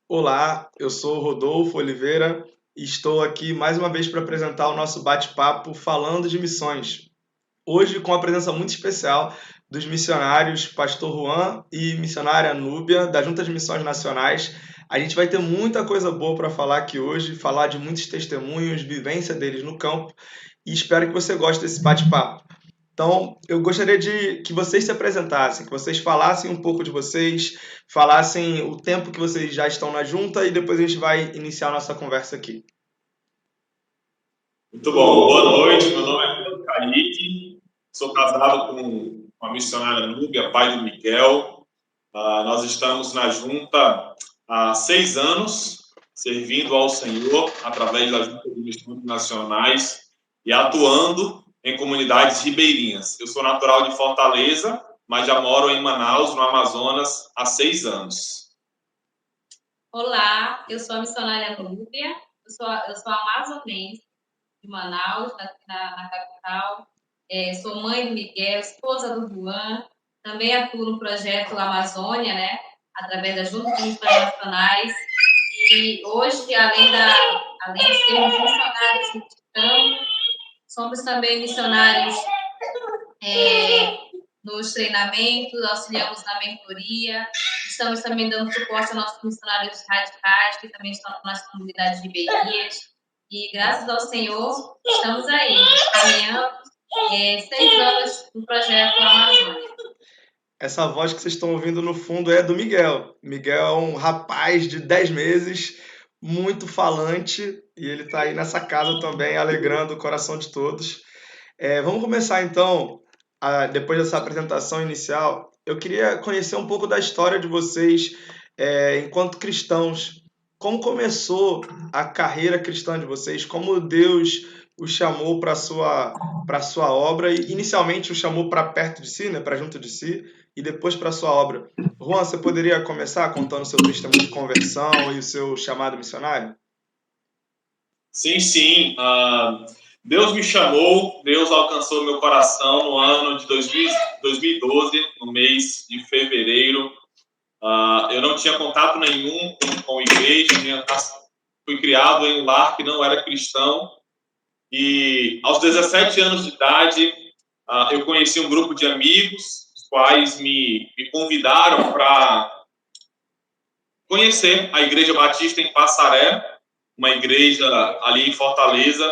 Olá, eu sou Rodolfo Oliveira e estou aqui mais uma vez para apresentar o nosso bate-papo falando de missões. Hoje, com a presença muito especial dos missionários Pastor Juan e missionária Núbia, da Junta de Missões Nacionais. A gente vai ter muita coisa boa para falar aqui hoje, falar de muitos testemunhos, vivência deles no campo, e espero que você goste desse bate-papo. Então, eu gostaria de que vocês se apresentassem, que vocês falassem um pouco de vocês, falassem o tempo que vocês já estão na junta e depois a gente vai iniciar a nossa conversa aqui. Muito bom, boa noite. Meu nome é Pedro Kaique, sou casado com a missionária Núbia, pai do Miguel. Nós estamos na junta há 6 anos, servindo ao Senhor através da Junta de Missões Nacionais e atuando em comunidades ribeirinhas. Eu sou natural de Fortaleza, mas já moro em Manaus, no Amazonas, há 6 anos. Olá, eu sou a missionária Núbia, eu sou amazonense de Manaus, na capital. Sou mãe do Miguel, esposa do Juan, também atuo no projeto Amazônia, né, através da Junta de Missões Nacionais. E hoje, além de sermos missionários de campo, somos também missionários nos treinamentos, auxiliamos na mentoria, estamos também dando suporte aos nossos missionários radicais, que também estão nas comunidades ribeirinhas. E graças ao Senhor, estamos aí, caminhando 6 anos no projeto Amazônia. Essa voz que vocês estão ouvindo no fundo é do Miguel. Miguel é um rapaz de 10 meses, muito falante, e ele está aí nessa casa também, alegrando o coração de todos. Vamos começar então, depois dessa apresentação inicial, eu queria conhecer um pouco da história de vocês enquanto cristãos. Como começou a carreira cristã de vocês? Como Deus os chamou para sua obra e inicialmente os chamou para perto de si, né, para junto de si, e depois para sua obra. Juan, você poderia começar contando o seu testemunho de conversão e o seu chamado missionário? Sim, sim. Deus me chamou, Deus alcançou meu coração no ano de 2012, no mês de fevereiro. Eu não tinha contato nenhum com a igreja, fui criado em um lar que não era cristão. E aos 17 anos de idade, eu conheci um grupo de amigos, os quais me convidaram para conhecer a Igreja Batista em Passaré, uma igreja ali em Fortaleza.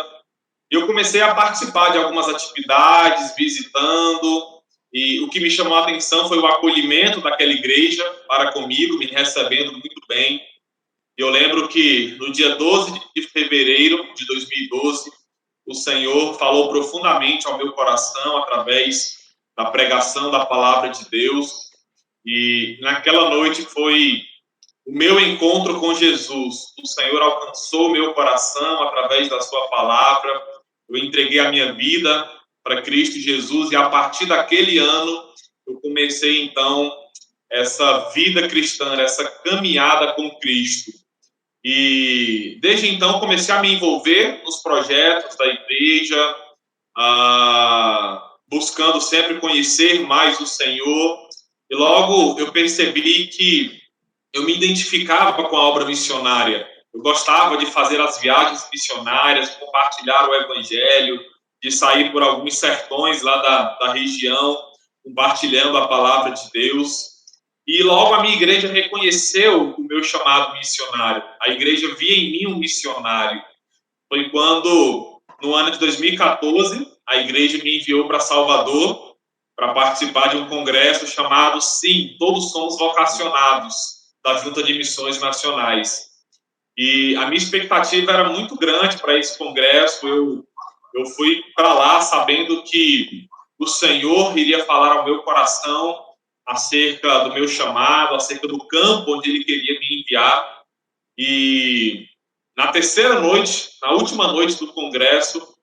E eu comecei a participar de algumas atividades, visitando, e o que me chamou a atenção foi o acolhimento daquela igreja para comigo, me recebendo muito bem. Eu lembro que no dia 12 de fevereiro de 2012, o Senhor falou profundamente ao meu coração através da pregação da palavra de Deus, e naquela noite foi o meu encontro com Jesus. O Senhor alcançou meu coração através da sua palavra. Eu entreguei a minha vida para Cristo Jesus e a partir daquele ano eu comecei então essa vida cristã, essa caminhada com Cristo. E desde então comecei a me envolver nos projetos da igreja, buscando sempre conhecer mais o Senhor. E logo eu percebi que eu me identificava com a obra missionária. Eu gostava de fazer as viagens missionárias, compartilhar o evangelho, de sair por alguns sertões lá da região, compartilhando a palavra de Deus. E logo a minha igreja reconheceu o meu chamado missionário. A igreja via em mim um missionário. Foi quando, no ano de 2014, a igreja me enviou para Salvador para participar de um congresso chamado Sim, Todos Somos Vocacionados, da Junta de Missões Nacionais. E a minha expectativa era muito grande para esse congresso. Eu fui para lá sabendo que o Senhor iria falar ao meu coração acerca do meu chamado, acerca do campo onde Ele queria me enviar. E na terceira noite, na última noite do congresso,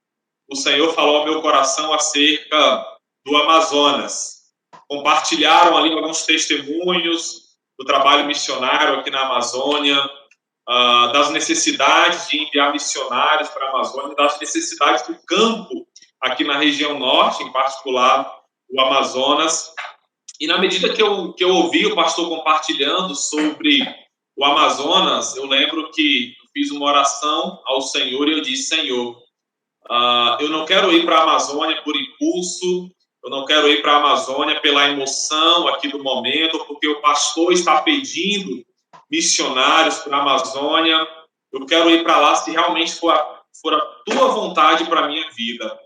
o Senhor falou ao meu coração acerca do Amazonas. Compartilharam ali alguns testemunhos do trabalho missionário aqui na Amazônia, das necessidades de enviar missionários para a Amazônia, das necessidades do campo aqui na região norte, em particular o Amazonas. E na medida que eu ouvi o pastor compartilhando sobre o Amazonas, eu lembro que eu fiz uma oração ao Senhor e eu disse: Senhor, eu não quero ir para a Amazônia por impulso, eu não quero ir para a Amazônia pela emoção aqui do momento, porque o pastor está pedindo missionários para a Amazônia. Eu quero ir para lá se realmente for a tua vontade para a minha vida.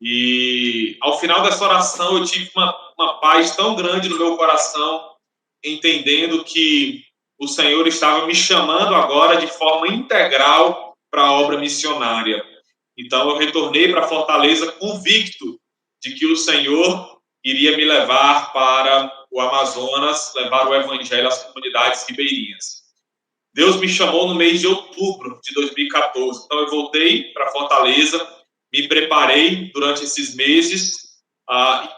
E ao final dessa oração eu tive uma paz tão grande no meu coração, entendendo que o Senhor estava me chamando agora de forma integral para a obra missionária. Então eu retornei para Fortaleza convicto de que o Senhor iria me levar para o Amazonas, levar o evangelho às comunidades ribeirinhas. Deus me chamou no mês de outubro de 2014. Então eu voltei para Fortaleza, me preparei durante esses meses,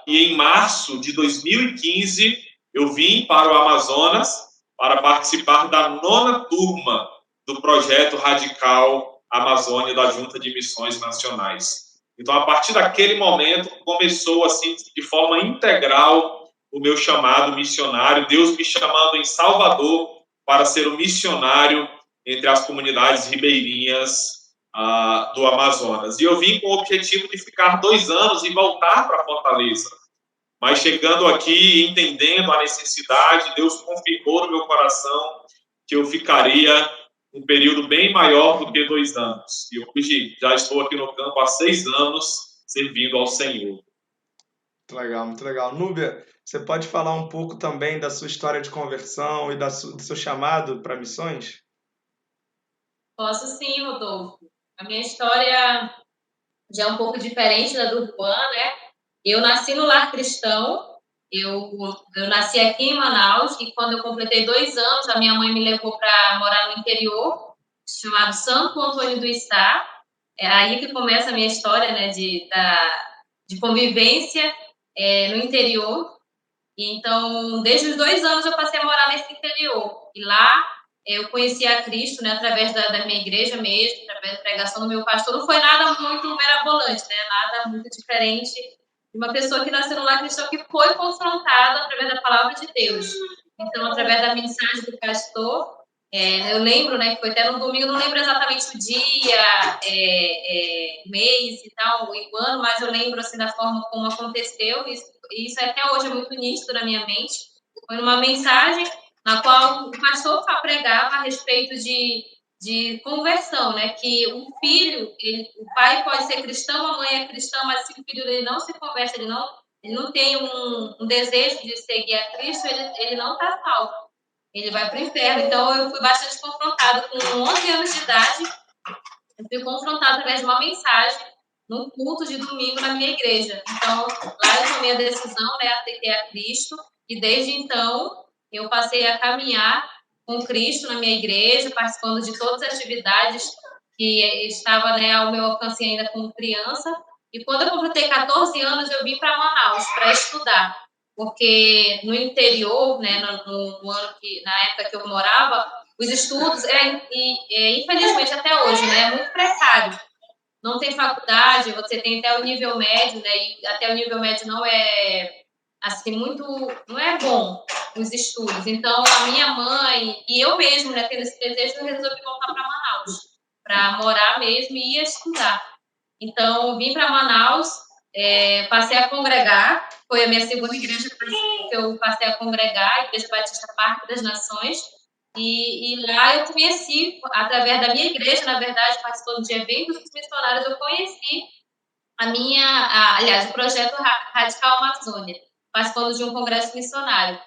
e em março de 2015 eu vim para o Amazonas para participar da 9ª turma do projeto Radical Amazônia da Junta de Missões Nacionais. Então, a partir daquele momento, começou assim de forma integral o meu chamado missionário, Deus me chamando em Salvador para ser um missionário entre as comunidades ribeirinhas do Amazonas. E eu vim com o objetivo de ficar 2 anos e voltar para Fortaleza. Mas chegando aqui, entendendo a necessidade, Deus confirmou no meu coração que eu ficaria um período bem maior do que 2 anos. E hoje já estou aqui no campo há 6 anos, servindo ao Senhor. Muito legal, muito legal. Núbia, você pode falar um pouco também da sua história de conversão e do seu chamado para missões? Posso sim, Rodolfo. A minha história já é um pouco diferente da do Juan, né? Eu nasci no lar cristão, eu nasci aqui em Manaus e quando eu completei 2 anos, a minha mãe me levou para morar no interior, chamado Santo Antônio do Está. É aí que começa a minha história, né, de convivência no interior. Então, desde os 2 anos eu passei a morar nesse interior. E lá eu conheci a Cristo, né, através da minha igreja mesmo, através da pregação do meu pastor. Não foi nada muito mirabolante, né, nada muito diferente de uma pessoa que nasceu no lar cristão que foi confrontada através da palavra de Deus. Então, através da mensagem do pastor, eu lembro, né, que foi até no domingo, não lembro exatamente o dia, mês e tal, o ano, mas eu lembro, assim, da forma como aconteceu, isso até hoje é muito nítido na minha mente. Foi uma mensagem na qual o pastor pregava a respeito de conversão, né, que o filho, o pai pode ser cristão, a mãe é cristã, mas se o filho ele não se converte, ele não tem um desejo de seguir a Cristo, ele não está salvo. Ele vai para o inferno. Então, eu fui bastante confrontada. Com 11 anos de idade, eu fui confrontada através de uma mensagem num culto de domingo na minha igreja. Então, lá eu tomei a decisão, né, aceitei a Cristo, e desde então eu passei a caminhar com Cristo na minha igreja, participando de todas as atividades que estava, né, ao meu alcance ainda como criança. E quando eu completei 14 anos, eu vim para Manaus para estudar, porque no interior, né, no ano na época que eu morava, os estudos, infelizmente até hoje, né, é muito precário. Não tem faculdade, você tem até o nível médio, né, e até o nível médio não é, assim, muito, não é bom os estudos. Então, a minha mãe e eu mesmo, né, tendo esse desejo, eu resolvi voltar para Manaus, para morar mesmo e ir estudar. Então, vim para Manaus, passei a congregar, foi a minha segunda igreja que eu passei a congregar, a Igreja Batista Parque das Nações, e lá eu conheci, através da minha igreja, na verdade, participando de eventos missionários, eu conheci aliás, o projeto Radical Amazônia, participando de um congresso missionário.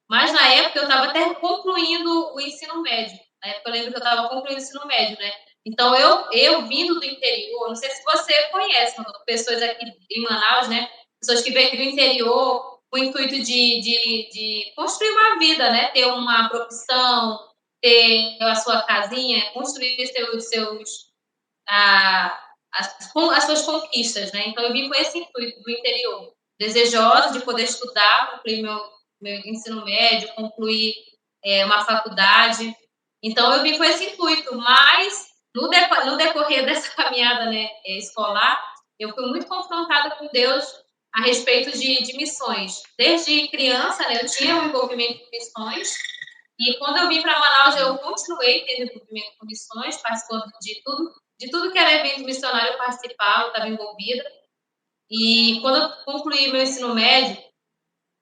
Mas na época eu estava até concluindo o ensino médio. Na época eu lembro que eu estava concluindo o ensino médio, né? Então eu vindo do interior, não sei se você conhece, pessoas aqui em Manaus, né? Pessoas que vêm do interior com o intuito de construir uma vida, né? Ter uma profissão, ter a sua casinha, construir as suas conquistas, né? Então eu vim com esse intuito do interior, desejosa de poder estudar, concluir meu ensino médio, concluir uma faculdade. Então, eu vim com esse intuito, mas no decorrer dessa caminhada, né, escolar, eu fui muito confrontada com Deus a respeito de missões. Desde criança, né, eu tinha um envolvimento com missões, E quando eu vim para Manaus, eu continuei tendo envolvimento com missões, participando de tudo que era evento missionário, eu participava, estava envolvida. E quando eu concluí meu ensino médio,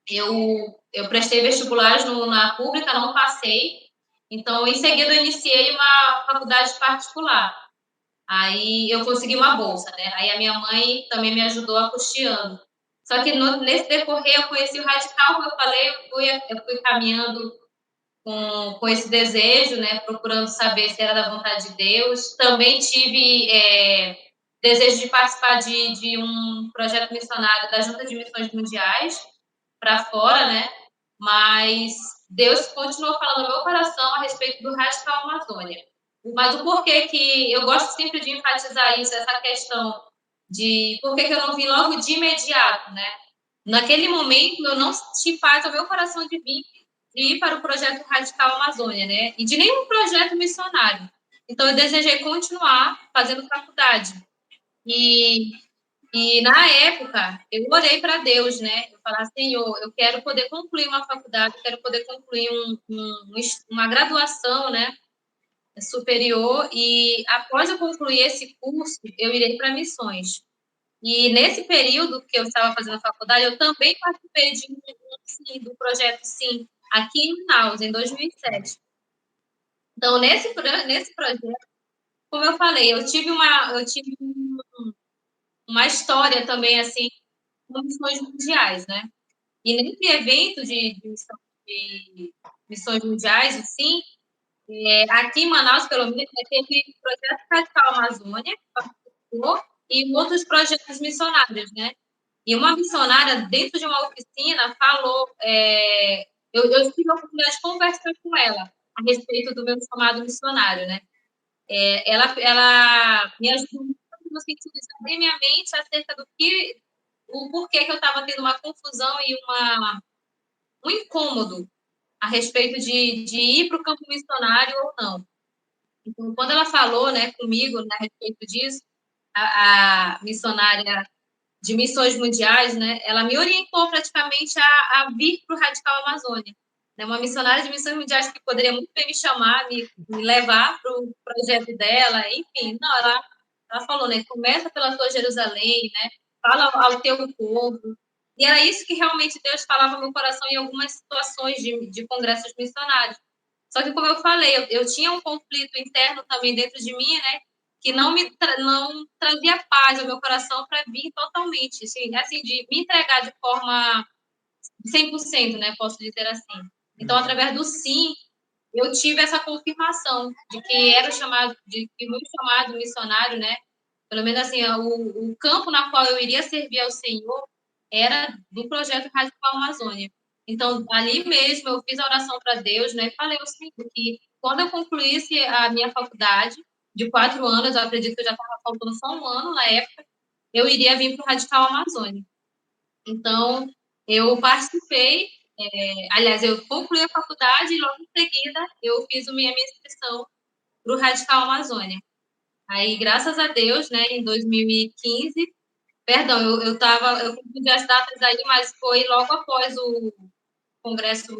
eu prestei vestibulares na pública, não passei. Então, em seguida, eu iniciei uma faculdade particular. Aí eu consegui uma bolsa, né? Aí a minha mãe também me ajudou a custeando. Só que nesse decorrer eu conheci o Radical, como eu falei, eu fui caminhando com esse desejo, né? Procurando saber se era da vontade de Deus. Também tive desejo de participar de um projeto missionário da Junta de Missões Mundiais para fora, né? Mas Deus continuou falando no meu coração a respeito do Radical Amazônia. Mas o porquê que eu gosto sempre de enfatizar isso, essa questão de por que eu não vim logo de imediato, né? Naquele momento, eu não senti paz ao meu coração de ir para o projeto Radical Amazônia, né? E de nenhum projeto missionário. Então, eu desejei continuar fazendo faculdade. E na época, eu orei para Deus, né? Eu falava, Senhor, eu quero poder concluir uma faculdade, eu quero poder concluir uma graduação, né? Superior. E após eu concluir esse curso, eu irei para missões. E nesse período que eu estava fazendo a faculdade, eu também participei do projeto Sim, aqui em Manaus, em 2007. Então, nesse projeto, como eu falei, eu tive uma história também, assim, com missões mundiais, né? E nesse evento de missões mundiais, assim, aqui em Manaus, pelo menos, teve o Projeto Radical Amazônia, e outros projetos missionários, né? E uma missionária, dentro de uma oficina, falou, eu tive a oportunidade de conversar com ela a respeito do meu chamado missionário, né? Ela me ajudou muito no sentido de abrir minha mente acerca o porquê que eu estava tendo uma confusão e um incômodo a respeito de ir para o campo missionário ou não. Então, quando ela falou, né, comigo, né, a respeito disso, a missionária de missões mundiais, né, ela me orientou praticamente a vir para o Radical Amazônia. Né, uma missionária de missões mundiais que poderia muito bem me chamar, me levar para o projeto dela, enfim. Não, ela falou, né, começa pela tua Jerusalém, né, fala ao teu povo. E era isso que realmente Deus falava no meu coração em algumas situações de congressos missionários. Só que, como eu falei, eu tinha um conflito interno também dentro de mim, né, que não trazia paz ao meu coração para vir totalmente, assim, de me entregar de forma 100%, né, posso dizer assim. Então, através do sim, eu tive essa confirmação de que era de que o meu chamado missionário, né, pelo menos assim, o campo na qual eu iria servir ao Senhor era do projeto Radical Amazônia. Então, ali mesmo, eu fiz a oração para Deus, né? Falei ao Senhor que quando eu concluísse a minha faculdade de 4 anos, eu acredito que eu já estava faltando só um ano na época, eu iria vir para o Radical Amazônia. Então, eu participei, aliás, eu concluí a faculdade e logo em seguida eu fiz a minha inscrição para o Radical Amazônia. Aí, graças a Deus, né, em 2015, perdão, eu confundi as datas aí, mas foi logo após o congresso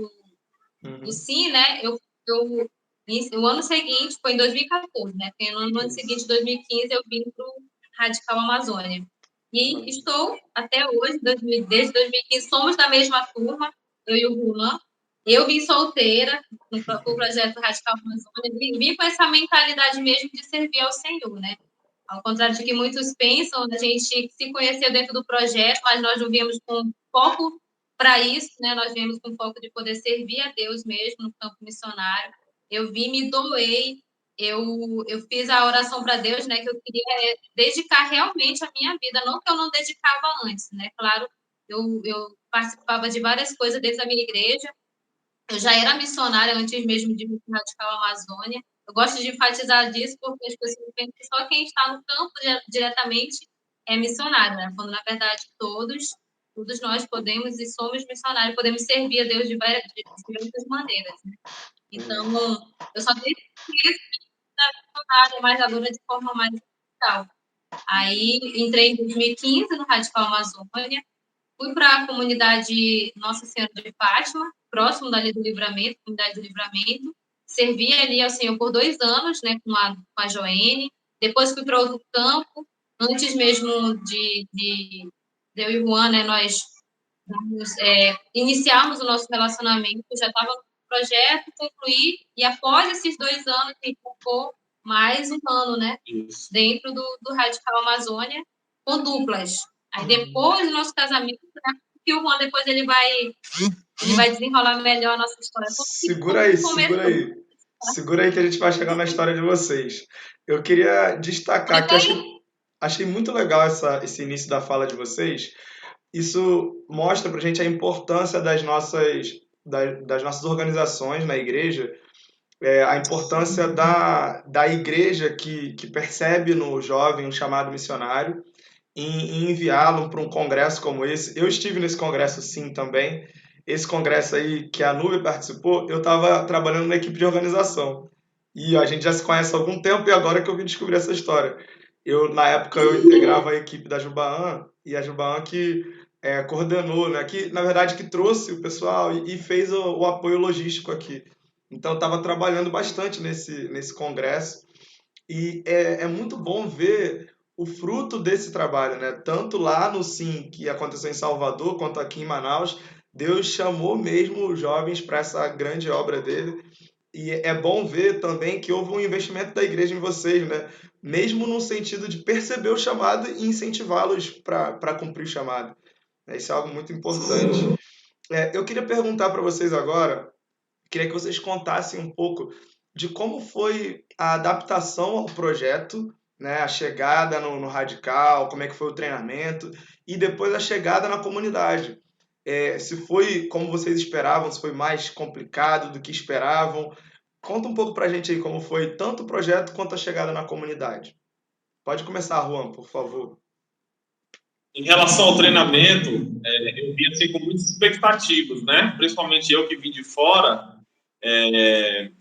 do Sim, né? O ano seguinte foi em 2014, né? No ano seguinte, 2015, eu vim para o Radical Amazônia. E estou até hoje, desde 2015, somos da mesma turma, eu e o Juan. Eu vim solteira no projeto Radical Amazônia, vim com essa mentalidade mesmo de servir ao Senhor, né? Ao contrário de que muitos pensam, a gente se conheceu dentro do projeto, mas nós não viemos com foco para isso, né? Nós viemos com foco de poder servir a Deus mesmo no campo missionário. Eu vim, me doei, eu fiz a oração para Deus, né? Que eu queria dedicar realmente a minha vida, não que eu não dedicava antes, né? Claro, eu participava de várias coisas dentro da minha igreja. Eu já era missionária antes mesmo de vir para o Radical Amazônia. Eu gosto de enfatizar disso porque as pessoas pensam que só quem está no campo diretamente é missionário, né? Quando, na verdade, todos nós podemos e somos missionários, podemos servir a Deus de diversas maneiras. Né? Então, eu só tenho que ser missionária, mas agora de forma mais radical. Aí, entrei em 2015 no Radical Amazônia, Fui para a comunidade Nossa Senhora de Fátima, próximo dali do Livramento, comunidade do Livramento. Servi ali ao Senhor por 2 anos, né, com a Joene. Depois fui para outro campo. Antes mesmo de eu e o Juan, né, nós iniciarmos o nosso relacionamento, já estava no projeto, concluir, e após esses 2 anos, a gente ficou mais um ano, né, dentro do Radical Amazônia, com duplas. Aí depois do nosso casamento, né, que o Juan depois ele vai desenrolar melhor a nossa história. Segura aí, segura aí. Segura aí que a gente vai chegar na história de vocês. Eu queria destacar que achei muito legal esse início da fala de vocês. Isso mostra pra gente a importância das nossas organizações na igreja, a importância da igreja que percebe no jovem um chamado missionário em enviá-lo para um congresso como esse. Eu estive nesse congresso sim também. Esse congresso aí que a Nube participou, eu estava trabalhando na equipe de organização. E a gente já se conhece há algum tempo e agora que eu vim descobrir essa história. Na época, eu integrava a equipe da Jubaã, e a Jubaã que coordenou, né? Que, na verdade, que trouxe o pessoal e fez o apoio logístico aqui. Então, eu estava trabalhando bastante nesse congresso. E é muito bom ver o fruto desse trabalho, né? Tanto lá no Sim, que aconteceu em Salvador, quanto aqui em Manaus. Deus chamou mesmo os jovens para essa grande obra dele. E é bom ver também que houve um investimento da igreja em vocês, né? Mesmo no sentido de perceber o chamado e incentivá-los para cumprir o chamado. Isso é algo muito importante. Eu queria perguntar para vocês agora, queria que vocês contassem um pouco de como foi a adaptação ao projeto, né? A chegada no Radical, como é que foi o treinamento e depois a chegada na comunidade. Se foi como vocês esperavam, se foi mais complicado do que esperavam. Conta um pouco pra gente aí como foi tanto o projeto quanto a chegada na comunidade. Pode começar, Juan, por favor. Em relação ao treinamento, eu vim assim com muitas expectativas, né? Principalmente eu que vim de fora,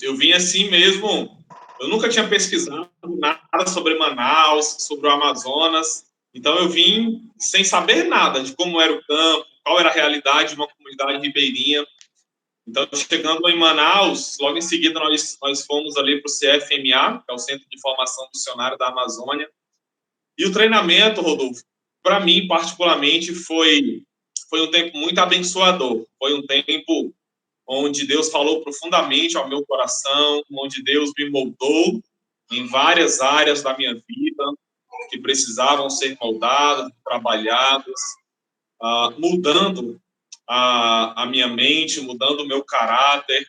eu vim assim mesmo. Eu nunca tinha pesquisado nada sobre Manaus, sobre o Amazonas, então eu vim sem saber nada de como era o campo, qual era a realidade de uma comunidade ribeirinha. Então, chegando em Manaus, logo em seguida nós fomos ali para o CFMA, que é o Centro de Formação Missionária da Amazônia. E o treinamento, Rodolfo, para mim, particularmente, foi um tempo muito abençoador. Foi um tempo onde Deus falou profundamente ao meu coração, onde Deus me moldou em várias áreas da minha vida que precisavam ser moldadas, trabalhadas, mudando a minha mente, mudando o meu caráter.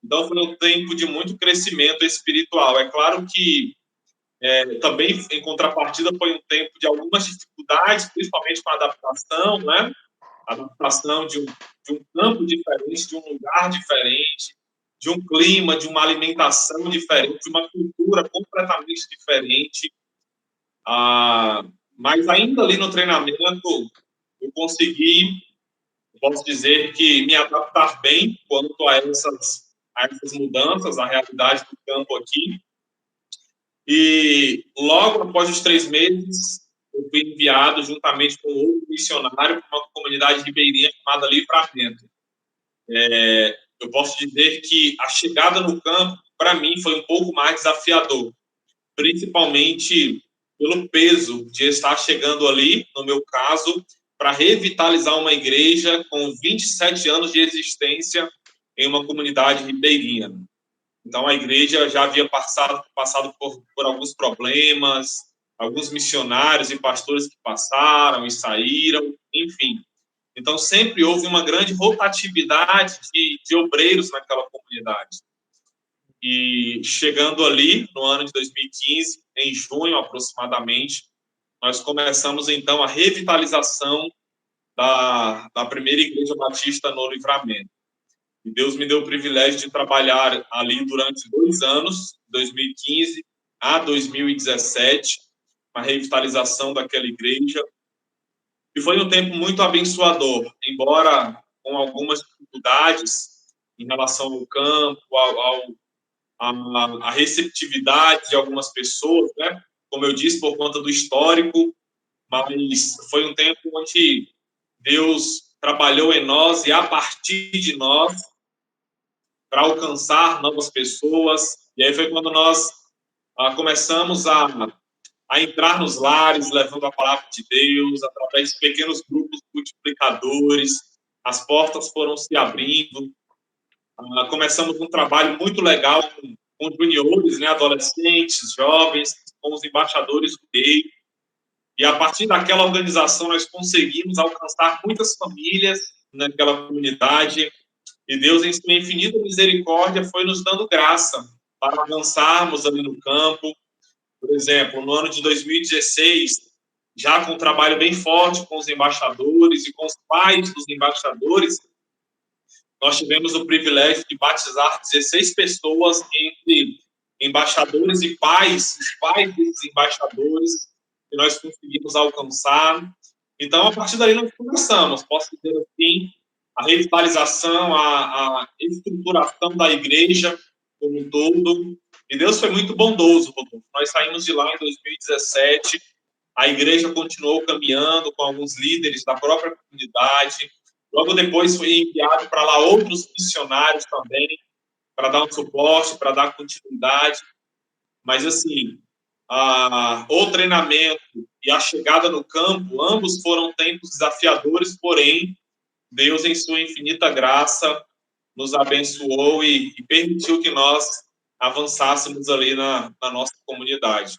Então, foi um tempo de muito crescimento espiritual. É claro que também, em contrapartida, foi um tempo de algumas dificuldades, principalmente com a adaptação, né? Adaptação de um campo diferente, de um lugar diferente, de um clima, de uma alimentação diferente, de uma cultura completamente diferente. Mas ainda ali no treinamento, eu consegui, posso dizer que me adaptar bem quanto a essas mudanças, a realidade do campo aqui. E logo após os 3 meses, eu fui enviado juntamente com outro missionário para uma comunidade ribeirinha chamada Livramento. Eu posso dizer que a chegada no campo, para mim, foi um pouco mais desafiador, principalmente pelo peso de estar chegando ali, no meu caso, para revitalizar uma igreja com 27 anos de existência em uma comunidade ribeirinha. Então, a igreja já havia passado por alguns problemas, alguns missionários e pastores que passaram e saíram, enfim. Então, sempre houve uma grande rotatividade de obreiros naquela comunidade. E chegando ali, no ano de 2015, em junho aproximadamente, nós começamos, então, a revitalização da primeira igreja batista no Livramento. E Deus me deu o privilégio de trabalhar ali durante 2 anos, 2015 a 2017, a revitalização daquela igreja. E foi um tempo muito abençoador, embora com algumas dificuldades em relação ao campo, à receptividade de algumas pessoas, né? Como eu disse, por conta do histórico, mas foi um tempo onde Deus trabalhou em nós e a partir de nós para alcançar novas pessoas. E aí foi quando nós começamos a entrar nos lares, levando a palavra de Deus, através de pequenos grupos multiplicadores. As portas foram se abrindo. Começamos um trabalho muito legal com juniores, né, adolescentes, jovens, com os embaixadores do rei. E a partir daquela organização, nós conseguimos alcançar muitas famílias naquela comunidade. E Deus, em sua infinita misericórdia, foi nos dando graça para avançarmos ali no campo. Por exemplo, no ano de 2016, já com um trabalho bem forte com os embaixadores e com os pais dos embaixadores, nós tivemos o privilégio de batizar 16 pessoas entre embaixadores e pais, os pais desses embaixadores, que nós conseguimos alcançar. Então, a partir daí, nós começamos, posso dizer assim, a revitalização, a estruturação da igreja como um todo. E Deus foi muito bondoso, Rodolfo. Nós saímos de lá em 2017, a igreja continuou caminhando com alguns líderes da própria comunidade. Logo depois foi enviado para lá outros missionários também, para dar um suporte, para dar continuidade. Mas, assim, o treinamento e a chegada no campo, ambos foram tempos desafiadores, porém, Deus, em sua infinita graça, nos abençoou e permitiu que nós avançássemos ali na nossa comunidade.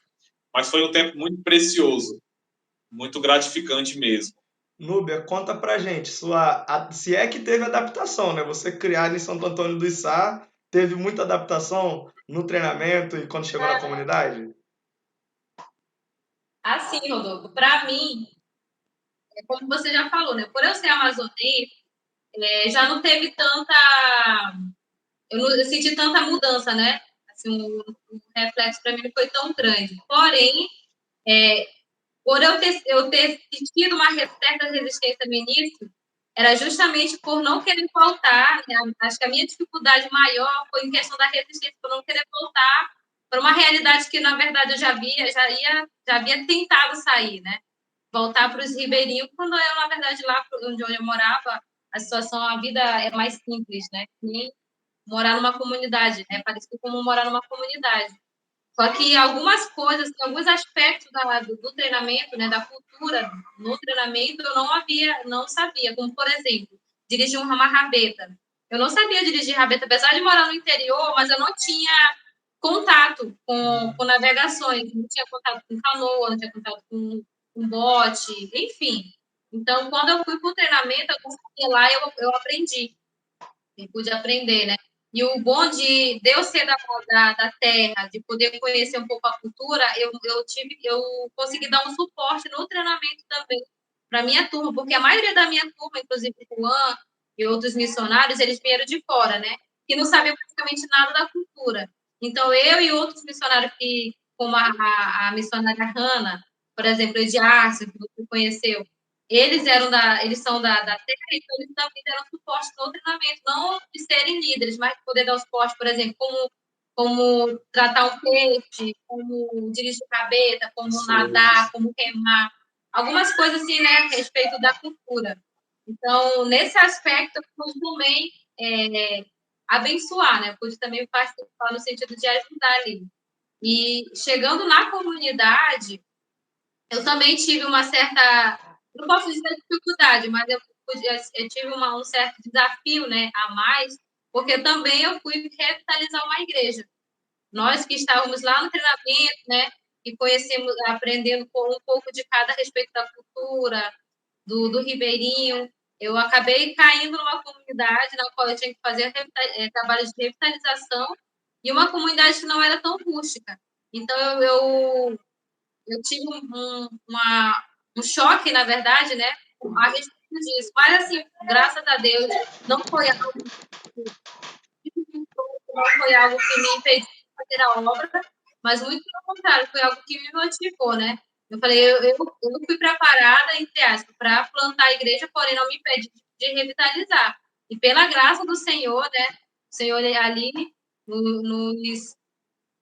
Mas foi um tempo muito precioso, muito gratificante mesmo. Núbia, conta pra gente, se é que teve adaptação, né? Você criado em Santo Antônio do Içá, teve muita adaptação no treinamento e quando chegou na comunidade? Assim, Rodolfo, para mim, como você já falou, né? Por eu ser amazonense, já não teve tanta. Eu senti tanta mudança, né? Assim, o reflexo para mim não foi tão grande. Porém, por eu ter sentido uma certa resistência no início, era justamente por não querer voltar. Né? Acho que a minha dificuldade maior foi em questão da resistência, por não querer voltar para uma realidade que, na verdade, eu já havia tentado sair, né? Voltar para os ribeirinhos, quando eu, na verdade, lá onde eu morava, a situação, a vida é mais simples, né? Nem morar numa comunidade, né? Parecido como morar numa comunidade. Só que algumas coisas, alguns aspectos do treinamento, né, da cultura no treinamento, eu não sabia, como, por exemplo, dirigir uma rabeta. Eu não sabia dirigir rabeta, apesar de morar no interior, mas eu não tinha contato com navegações, não tinha contato com canoa, não tinha contato com bote, enfim. Então, quando eu fui para o treinamento, eu consegui lá, eu aprendi, eu pude aprender, né? E o bom de eu ser da terra, de poder conhecer um pouco a cultura, eu consegui dar um suporte no treinamento também para a minha turma, porque a maioria da minha turma, inclusive o Juan e outros missionários, eles vieram de fora, né? Que não sabiam praticamente nada da cultura. Então, eu e outros missionários, como a missionária Hanna, por exemplo, Ediarce, que você conheceu, eles são da terra, então eles também deram suporte no treinamento, não de serem líderes, mas de poder dar o suporte, por exemplo, como tratar um peixe, como dirigir rabeta, como nadar, como remar, algumas coisas assim, né, a respeito da cultura. Então, nesse aspecto, eu pude também abençoar, né? Eu pude também participar no sentido de ajudar ali. E chegando na comunidade, eu também tive uma certa, não posso dizer dificuldade, mas eu tive um certo desafio, né, a mais, porque também eu fui revitalizar uma igreja. Nós que estávamos lá no treinamento, né, e conhecemos, aprendendo um pouco de cada a respeito da cultura, do ribeirinho, eu acabei caindo numa comunidade na qual eu tinha que fazer trabalhos de revitalização e uma comunidade que não era tão rústica. Então, eu tive um choque, na verdade, né, a respeito disso. Mas, assim, graças a Deus, não foi algo, não foi algo que me impediu de fazer a obra, mas muito pelo contrário, foi algo que me motivou, né? Eu falei, eu fui preparada, entre aspas, para plantar a igreja, porém não me impede de revitalizar. E pela graça do Senhor, né, o Senhor ali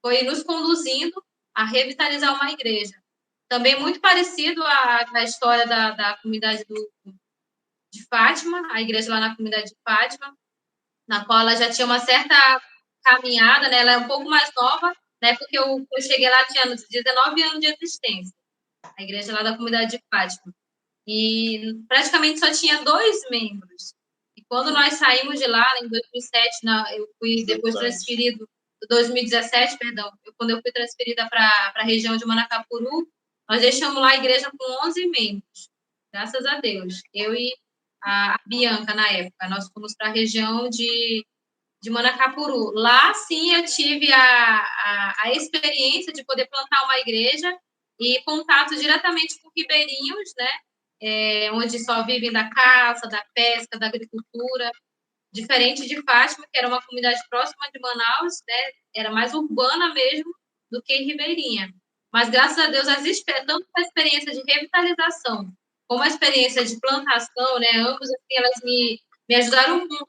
foi nos conduzindo a revitalizar uma igreja. Também muito parecido à história da comunidade de Fátima, a igreja lá na comunidade de Fátima, na qual ela já tinha uma certa caminhada, né? Ela é um pouco mais nova, né? Porque eu cheguei lá, tinha 19 anos de existência, a igreja lá da comunidade de Fátima. E praticamente só tinha 2 membros. E quando nós saímos de lá, em 2007, eu fui depois transferido, 2017, perdão, quando eu fui transferida para a região de Manacapuru, nós deixamos lá a igreja com 11 membros, graças a Deus. Eu e a Bianca, na época, nós fomos para a região de Manacapuru. Lá, sim, eu tive a experiência de poder plantar uma igreja e contato diretamente com ribeirinhos, né? Onde só vivem da caça, da pesca, da agricultura, diferente de Fátima, que era uma comunidade próxima de Manaus, né? Era mais urbana mesmo do que ribeirinha. Mas, graças a Deus, tanto a experiência de revitalização como a experiência de plantação, né? Ambos, assim, elas me ajudaram muito.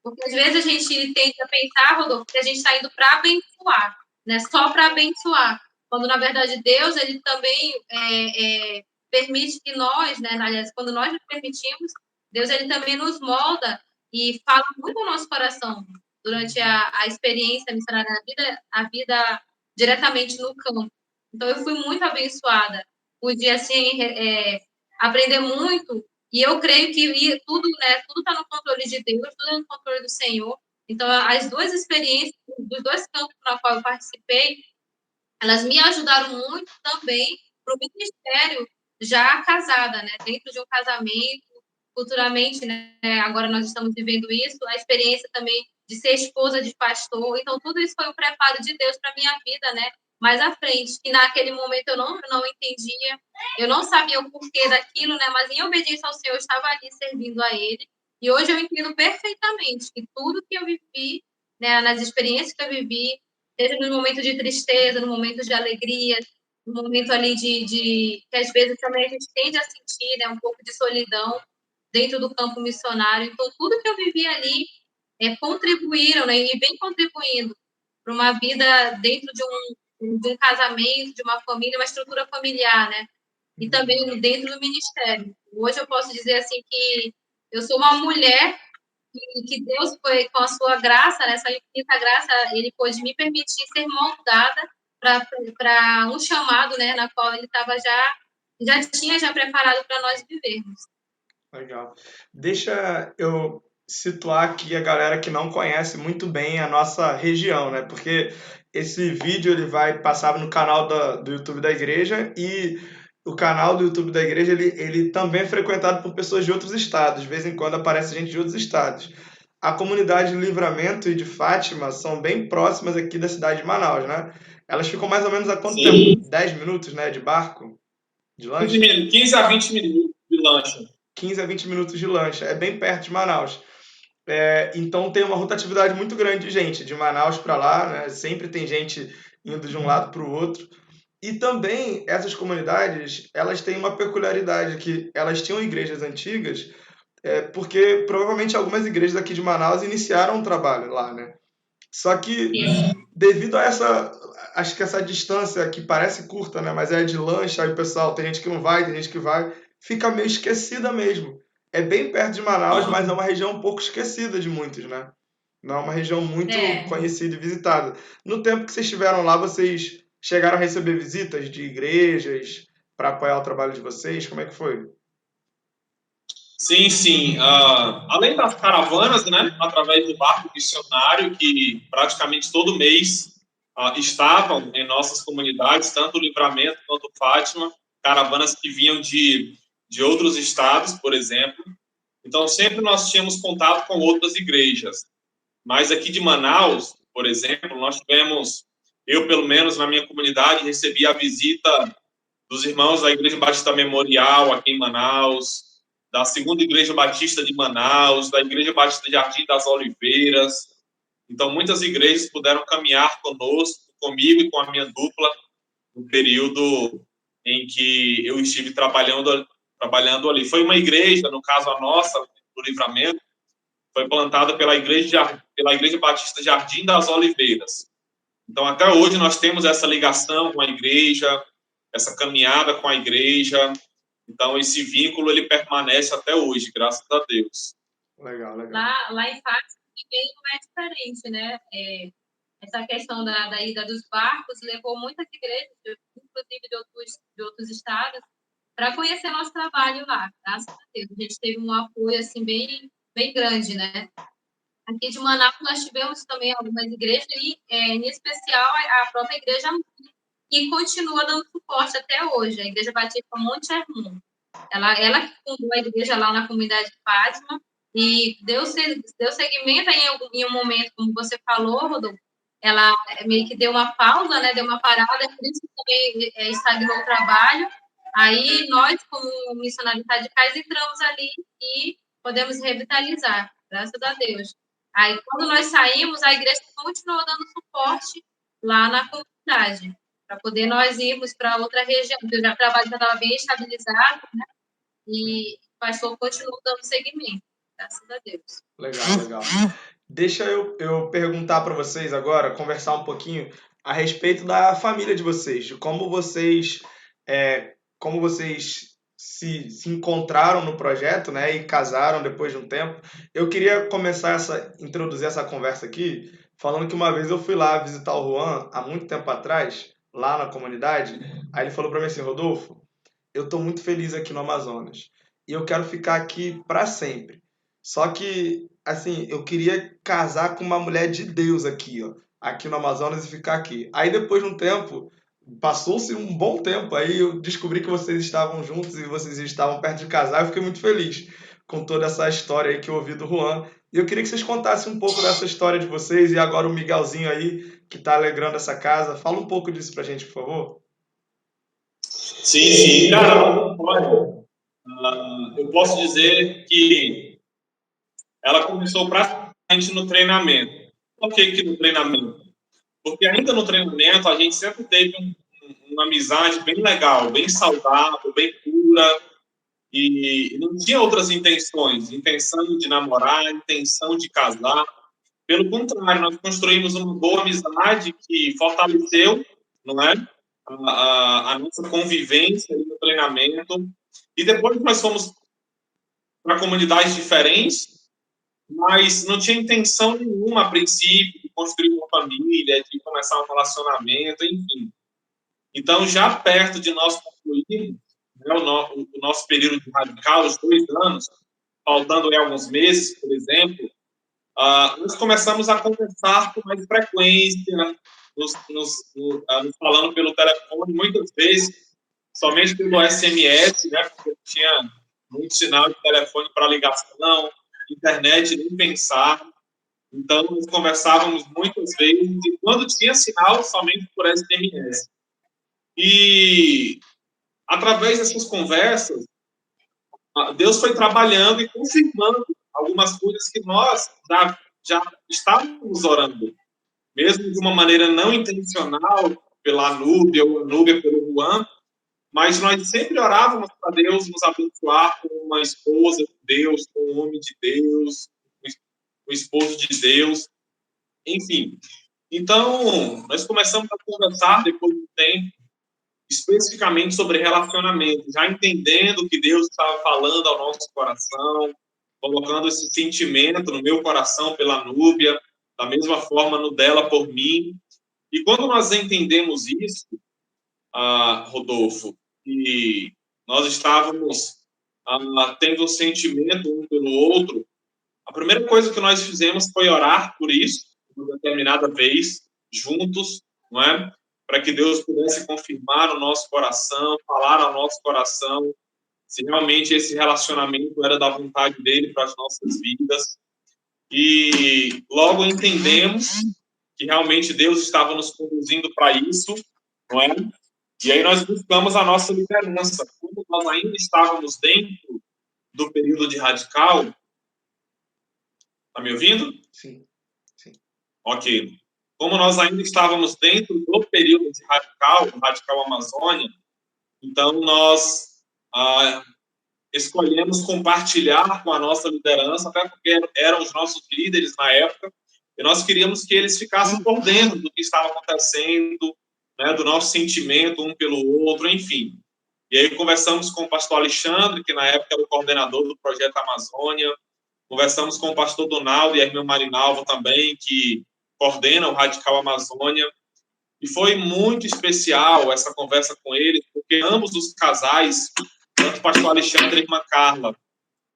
Porque, às vezes, a gente tenta pensar, Rodolfo, que a gente está indo para abençoar, né? Só para abençoar. Quando, na verdade, Deus, ele também permite que nós, né? Aliás, quando nós nos permitimos, Deus, ele também nos molda e fala muito no nosso coração durante a experiência missionária a vida diretamente no campo. Então, eu fui muito abençoada. Pude, assim, aprender muito, e eu creio que tudo, né, tudo está no controle de Deus, tudo é no controle do Senhor. Então, as 2 experiências, dos 2 campos na qual eu participei, elas me ajudaram muito também para o ministério já casada, né, dentro de um casamento, futuramente, né, agora nós estamos vivendo isso, a experiência também de ser esposa de pastor, então tudo isso foi um preparo de Deus para a minha vida, né, mais à frente, que naquele momento eu não entendia, eu não sabia o porquê daquilo, né, mas em obediência ao Senhor eu estava ali servindo a Ele, e hoje eu entendo perfeitamente que tudo que eu vivi, né, nas experiências que eu vivi, seja no momento de tristeza, no momento de alegria, no momento ali que às vezes também a gente tende a sentir, né, um pouco de solidão dentro do campo missionário. Então, tudo que eu vivi ali contribuíram, né, e vem contribuindo para uma vida dentro de um casamento, de uma família, uma estrutura familiar, né? E também dentro do ministério. Hoje eu posso dizer assim que eu sou uma mulher e que Deus foi, com a sua graça, né, essa infinita graça, ele pôde me permitir ser moldada para um chamado, né, na qual ele estava já tinha já preparado para nós vivermos. Legal. Deixa eu situar aqui a galera que não conhece muito bem a nossa região, né? Porque esse vídeo ele vai passar no canal do YouTube da igreja e o canal do YouTube da igreja ele também é frequentado por pessoas de outros estados. De vez em quando aparece gente de outros estados. A comunidade de Livramento e de Fátima são bem próximas aqui da cidade de Manaus, né? Elas ficam mais ou menos a quanto Sim. tempo? 10 minutos, né? De barco? De lancha? 15 a 20 minutos de lancha. 15 a 20 minutos de lancha. É bem perto de Manaus. Então tem uma rotatividade muito grande de gente, de Manaus para lá, né? Sempre tem gente indo de um lado para o outro. E também essas comunidades, elas têm uma peculiaridade que elas tinham igrejas antigas, porque provavelmente algumas igrejas aqui de Manaus iniciaram um trabalho lá, né? Só que devido a acho que essa distância que parece curta, né? Mas é de lancha, aí o pessoal, tem gente que não vai, tem gente que vai, fica meio esquecida mesmo. É bem perto de Manaus, mas é uma região um pouco esquecida de muitos, né? Não é uma região muito conhecida e visitada. No tempo que vocês estiveram lá, vocês chegaram a receber visitas de igrejas para apoiar o trabalho de vocês? Como é que foi? Sim, sim. Além das caravanas, né, através do barco missionário, que praticamente todo mês estavam em nossas comunidades, tanto o Livramento quanto o Fátima, caravanas que vinham de outros estados, por exemplo. Então, sempre nós tínhamos contato com outras igrejas. Mas aqui de Manaus, por exemplo, nós tivemos, eu pelo menos na minha comunidade, recebi a visita dos irmãos da Igreja Batista Memorial aqui em Manaus, da Segunda Igreja Batista de Manaus, da Igreja Batista Jardim das Oliveiras. Então, muitas igrejas puderam caminhar conosco, comigo e com a minha dupla, no período em que eu estive trabalhando ali. Foi uma igreja, no caso a nossa, do Livramento, foi plantada pela Igreja Batista Jardim das Oliveiras. Então, até hoje, nós temos essa ligação com a igreja, essa caminhada com a igreja. Então, esse vínculo, ele permanece até hoje, graças a Deus. Legal, legal. Lá em Fátima também não é diferente, né? Essa questão da ida dos barcos levou muitas igrejas, inclusive de outros estados, para conhecer nosso trabalho lá, graças a Deus. A gente teve um apoio assim, bem, bem grande, né? Aqui de Manaus nós tivemos também algumas igrejas, e em especial a própria igreja, que continua dando suporte até hoje, a Igreja Batista Monte Hermon. Ela que fundou a igreja lá na comunidade de Fátima, e deu seguimento em um momento, como você falou, Rodolfo, ela meio que deu uma pausa, né, deu uma parada, por isso que também estagnou o trabalho. Aí nós, como missionários radicais, entramos ali e podemos revitalizar, graças a Deus. Aí, quando nós saímos, a igreja continuou dando suporte lá na comunidade, para poder nós irmos para outra região, porque o trabalho já estava bem estabilizado, né? E o pastor continuou dando seguimento, graças a Deus. Legal, legal. Deixa eu perguntar para vocês agora, conversar um pouquinho a respeito da família de vocês, de como vocês se encontraram no projeto, né, e casaram depois de um tempo. Eu queria introduzir essa conversa aqui, falando que uma vez eu fui lá visitar o Juan, há muito tempo atrás, lá na comunidade. Aí ele falou para mim assim: Rodolfo, eu estou muito feliz aqui no Amazonas e eu quero ficar aqui para sempre. Só que, assim, eu queria casar com uma mulher de Deus aqui, ó, aqui no Amazonas e ficar aqui. Aí depois de um tempo, passou-se um bom tempo, aí eu descobri que vocês estavam juntos e vocês estavam perto de casar. Eu fiquei muito feliz com toda essa história aí que eu ouvi do Juan. E eu queria que vocês contassem um pouco dessa história de vocês e agora o Miguelzinho aí, que está alegrando essa casa. Fala um pouco disso pra gente, por favor. Sim, sim. Cara, olha, eu posso dizer que ela começou praticamente no treinamento. Por que no treinamento? Porque ainda no treinamento a gente sempre teve uma amizade bem legal, bem saudável, bem pura, e não tinha outras intenções, intenção de namorar, intenção de casar. Pelo contrário, nós construímos uma boa amizade que fortaleceu, não é? A nossa convivência no treinamento. E depois nós fomos para comunidades diferentes, mas não tinha intenção nenhuma, a princípio, de construir uma família, de começar um relacionamento, enfim. Então, já perto de nós concluirmos, né, o nosso período de radical, os 2 anos, faltando alguns meses, por exemplo, nós começamos a conversar com mais frequência, nos falando pelo telefone, muitas vezes, somente pelo SMS, né, porque tinha muito sinal de telefone para ligação, internet, nem pensar. Então, nós conversávamos muitas vezes, e quando tinha sinal, somente por SMS. E, através dessas conversas, Deus foi trabalhando e confirmando algumas coisas que nós já estávamos orando, mesmo de uma maneira não intencional, pela Núbia, ou a Núbia pelo Juan, mas nós sempre orávamos para Deus nos abençoar com uma esposa de Deus, com um homem de Deus, com um esposo de Deus, enfim. Então, nós começamos a conversar depois do tempo, especificamente sobre relacionamento, já entendendo que Deus estava falando ao nosso coração, colocando esse sentimento no meu coração pela Núbia, da mesma forma no dela por mim. E quando nós entendemos isso, Rodolfo, que nós estávamos tendo um sentimento um pelo outro, a primeira coisa que nós fizemos foi orar por isso, uma determinada vez, juntos, não é? Para que Deus pudesse confirmar no nosso coração, falar ao nosso coração, se realmente esse relacionamento era da vontade dele para as nossas vidas. E logo entendemos que realmente Deus estava nos conduzindo para isso, não é? E aí nós buscamos a nossa liderança. Como nós ainda estávamos dentro do período de radical, está me ouvindo? Sim, sim. Ok. Como nós ainda estávamos dentro do período de Radical Amazônia, então nós escolhemos compartilhar com a nossa liderança, até porque eram os nossos líderes na época, e nós queríamos que eles ficassem por dentro do que estava acontecendo, né, do nosso sentimento um pelo outro, enfim. E aí conversamos com o pastor Alexandre, que na época era o coordenador do Projeto Amazônia, conversamos com o pastor Donaldo e a irmã Marinalva também, que coordena o Radical Amazônia, e foi muito especial essa conversa com eles, porque ambos os casais, tanto o pastor Alexandre e a irmã Carla,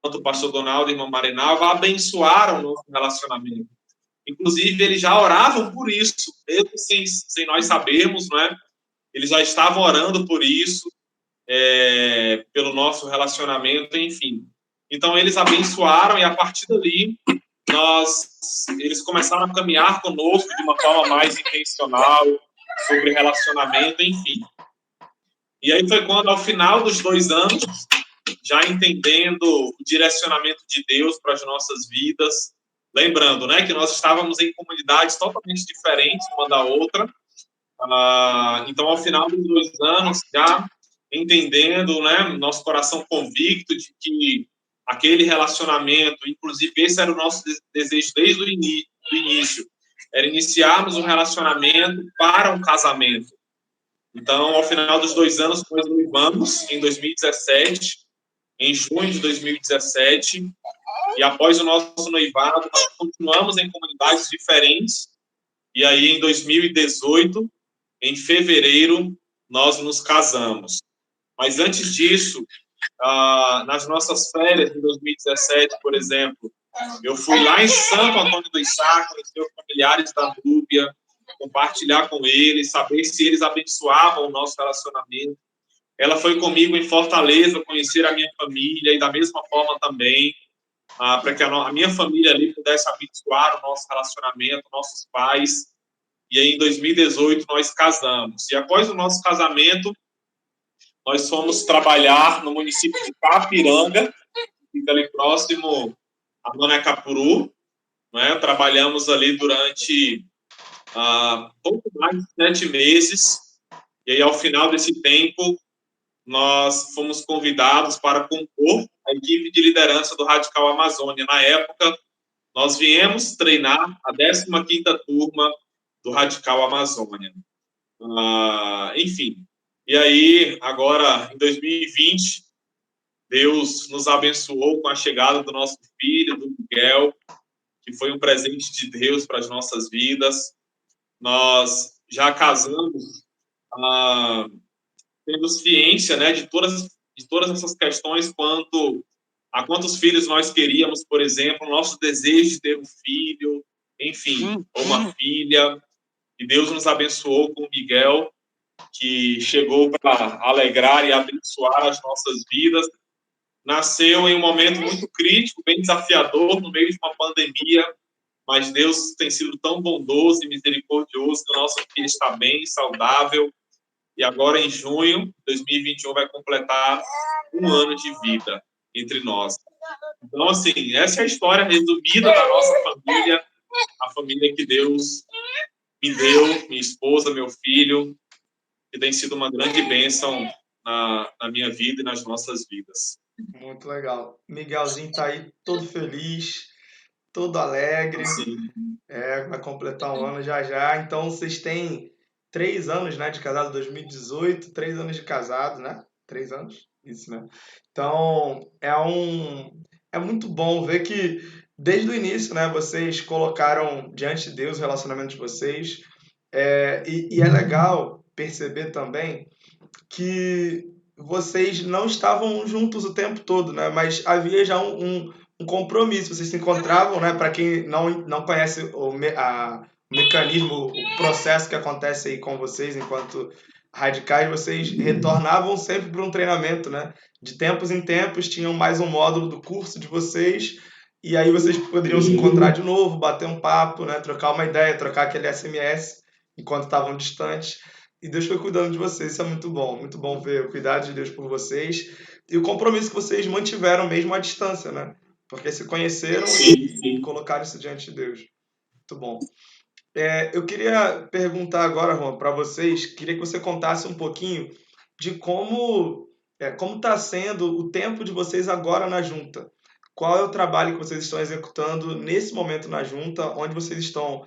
quanto o pastor Donaldo e a irmã Marinalva, abençoaram o nosso relacionamento. Inclusive, eles já oravam por isso, mesmo sem nós sabermos, não é? Eles já estavam orando por isso, pelo nosso relacionamento, enfim. Então, eles abençoaram e, a partir dali, eles começaram a caminhar conosco de uma forma mais intencional, sobre relacionamento, enfim. E aí foi quando, ao final dos 2 anos, já entendendo o direcionamento de Deus para as nossas vidas, lembrando, né, que nós estávamos em comunidades totalmente diferentes uma da outra. Então, ao final dos 2 anos, já entendendo, né, nosso coração convicto de que aquele relacionamento, inclusive esse era o nosso desejo desde o início, era iniciarmos um relacionamento para um casamento. Então, ao final dos 2 anos, nós noivamos em 2017, em junho de 2017, e após o nosso noivado, nós continuamos em comunidades diferentes, e aí em 2018, em fevereiro, nós nos casamos. Mas antes disso, nas nossas férias de 2017, por exemplo, eu fui lá em Santo Antônio dos Sá, conhecer os familiares da Núbia, compartilhar com eles, saber se eles abençoavam o nosso relacionamento. Ela foi comigo em Fortaleza conhecer a minha família e da mesma forma também, para que a minha família ali pudesse abençoar o nosso relacionamento, nossos pais. E aí, em 2018, nós casamos. E após o nosso casamento, nós fomos trabalhar no município de Capiranga, que fica ali próximo a Manacapuru, né? Trabalhamos ali durante pouco mais de 7 meses, e aí, ao final desse tempo, nós fomos convidados para compor a equipe de liderança do Radical Amazônia. Na época, nós viemos treinar a 15ª turma do Radical Amazônia. Enfim, e aí, agora, em 2020, Deus nos abençoou com a chegada do nosso filho, do Miguel, que foi um presente de Deus para as nossas vidas. Nós já casamos, tendo ciência, né, de todas essas questões quanto a quantos filhos nós queríamos, por exemplo, nosso desejo de ter um filho, enfim, ou uma filha. E Deus nos abençoou com o Miguel, que chegou para alegrar e abençoar as nossas vidas. Nasceu em um momento muito crítico, bem desafiador, no meio de uma pandemia, mas Deus tem sido tão bondoso e misericordioso que o nosso filho está bem, saudável, e agora em junho de 2021 vai completar 1 ano de vida entre nós. Então, assim, essa é a história resumida da nossa família, a família que Deus me deu, minha esposa, meu filho, que tem sido uma grande bênção na minha vida e nas nossas vidas. Muito legal. Miguelzinho tá aí todo feliz, todo alegre. Sim. Vai completar 1 ano já já. Então vocês têm 3 anos, né, de casado, 2018, 3 anos de casado, né? 3 anos? Isso, né? Então é muito bom ver que desde o início, né, vocês colocaram diante de Deus o relacionamento de vocês. E é legal perceber também que vocês não estavam juntos o tempo todo, né? Mas havia já um compromisso. Vocês se encontravam, né? Para quem não conhece o mecanismo, o processo que acontece aí com vocês enquanto radicais, vocês retornavam sempre para um treinamento, né? De tempos em tempos tinham mais um módulo do curso de vocês e aí vocês poderiam se encontrar de novo, bater um papo, né? Trocar uma ideia, trocar aquele SMS enquanto estavam distantes. E Deus foi cuidando de vocês, isso é muito bom ver o cuidado de Deus por vocês e o compromisso que vocês mantiveram mesmo à distância, né? Porque se conheceram e colocaram isso diante de Deus. Muito bom. Eu queria perguntar agora, Juan, para vocês, queria que você contasse um pouquinho de como está sendo o tempo de vocês agora na junta. Qual é o trabalho que vocês estão executando nesse momento na junta, onde vocês estão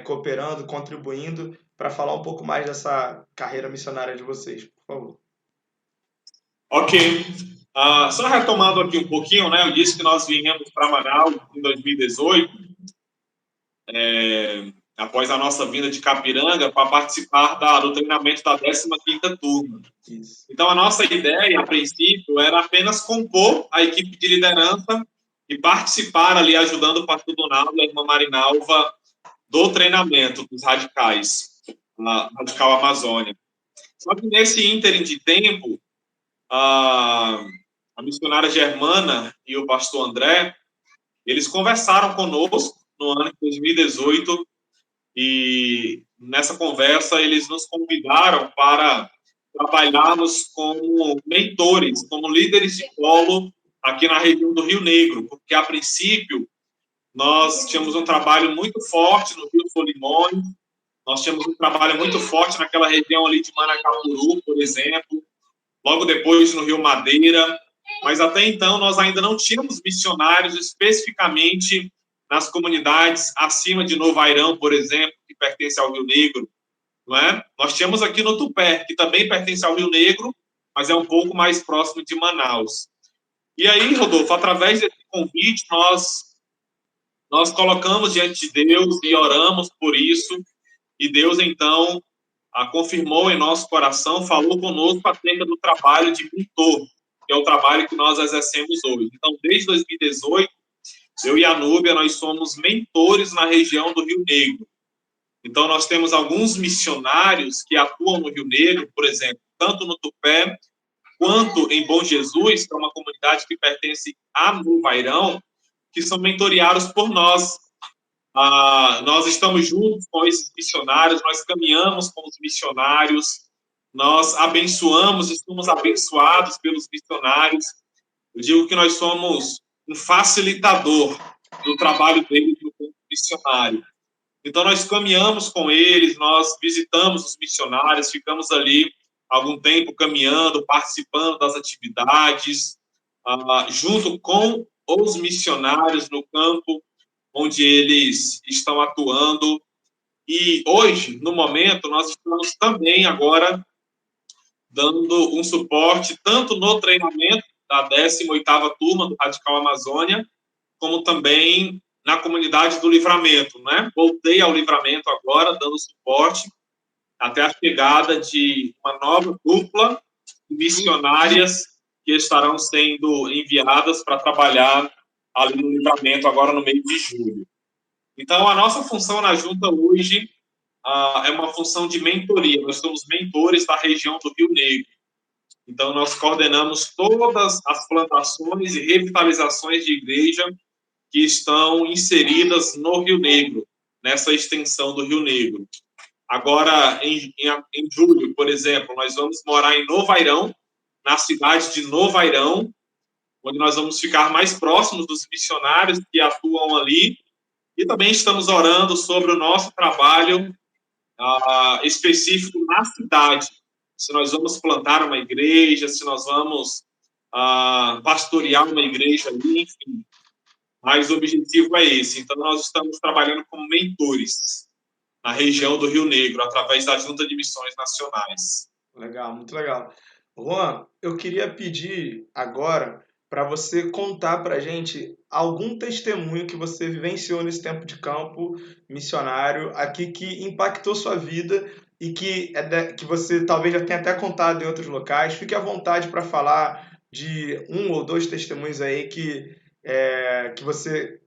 cooperando, contribuindo, para falar um pouco mais dessa carreira missionária de vocês, por favor. Ok. Só retomando aqui um pouquinho, né? Eu disse que nós viemos para Manaus em 2018, após a nossa vinda de Capiranga, para participar do treinamento da 15ª turma. Isso. Então, a nossa ideia, a princípio, era apenas compor a equipe de liderança e participar ali, ajudando o pastor Donaldo e a irmã Marinalva do treinamento dos radicais, na Radical Amazônia. Só que nesse ínterim de tempo, a missionária Germana e o pastor André, eles conversaram conosco no ano de 2018 e nessa conversa eles nos convidaram para trabalharmos como mentores, como líderes de polo aqui na região do Rio Negro, porque a princípio nós tínhamos um trabalho muito forte no Rio Solimões, nós tínhamos um trabalho muito forte naquela região ali de Manacapuru, por exemplo, logo depois no Rio Madeira, mas até então nós ainda não tínhamos missionários especificamente nas comunidades acima de Novo Airão, por exemplo, que pertence ao Rio Negro, não é? Nós tínhamos aqui no Tupé, que também pertence ao Rio Negro, mas é um pouco mais próximo de Manaus. E aí, Rodolfo, através desse convite, nós colocamos diante de Deus e oramos por isso, e Deus, então, confirmou em nosso coração, falou conosco acerca do trabalho de mentor, que é o trabalho que nós exercemos hoje. Então, desde 2018, eu e a Núbia, nós somos mentores na região do Rio Negro. Então, nós temos alguns missionários que atuam no Rio Negro, por exemplo, tanto no Tupé, quanto em Bom Jesus, que é uma comunidade que pertence a Novo Airão, que são mentoreados por nós. Nós estamos juntos com esses missionários, nós caminhamos com os missionários, nós abençoamos, estamos abençoados pelos missionários. Eu digo que nós somos um facilitador do trabalho deles no campo missionário. Então, nós caminhamos com eles, nós visitamos os missionários, ficamos ali algum tempo caminhando, participando das atividades, junto com os missionários no campo onde eles estão atuando. E hoje, no momento, nós estamos também agora dando um suporte tanto no treinamento da 18ª turma do Radical Amazônia, como também na comunidade do Livramento, né? Voltei ao Livramento agora, dando suporte até a chegada de uma nova dupla de missionárias que estarão sendo enviadas para trabalhar ali no Livramento agora no mês de julho. Então, a nossa função na junta hoje é uma função de mentoria. Nós somos mentores da região do Rio Negro. Então, nós coordenamos todas as plantações e revitalizações de igreja que estão inseridas no Rio Negro, nessa extensão do Rio Negro. Agora, em julho, por exemplo, nós vamos morar em Novo Airão, na cidade de Novo Airão, onde nós vamos ficar mais próximos dos missionários que atuam ali, e também estamos orando sobre o nosso trabalho específico na cidade. Se nós vamos plantar uma igreja, se nós vamos pastorear uma igreja ali, enfim. Mas o objetivo é esse. Então, nós estamos trabalhando como mentores na região do Rio Negro, através da Junta de Missões Nacionais. Legal, muito legal. Juan, eu queria pedir agora para você contar para a gente algum testemunho que você vivenciou nesse tempo de campo missionário aqui que impactou sua vida e que você talvez já tenha até contado em outros locais. Fique à vontade para falar de um ou dois testemunhos aí que você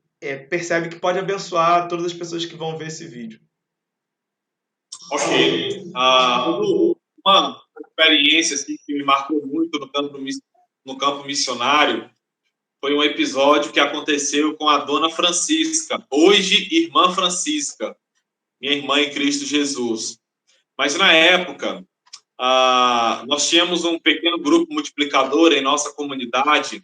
percebe que pode abençoar todas as pessoas que vão ver esse vídeo. Ok. Uma experiência assim, que me marcou muito no campo missionário foi um episódio que aconteceu com a dona Francisca, hoje irmã Francisca, minha irmã em Cristo Jesus. Mas na época, nós tínhamos um pequeno grupo multiplicador em nossa comunidade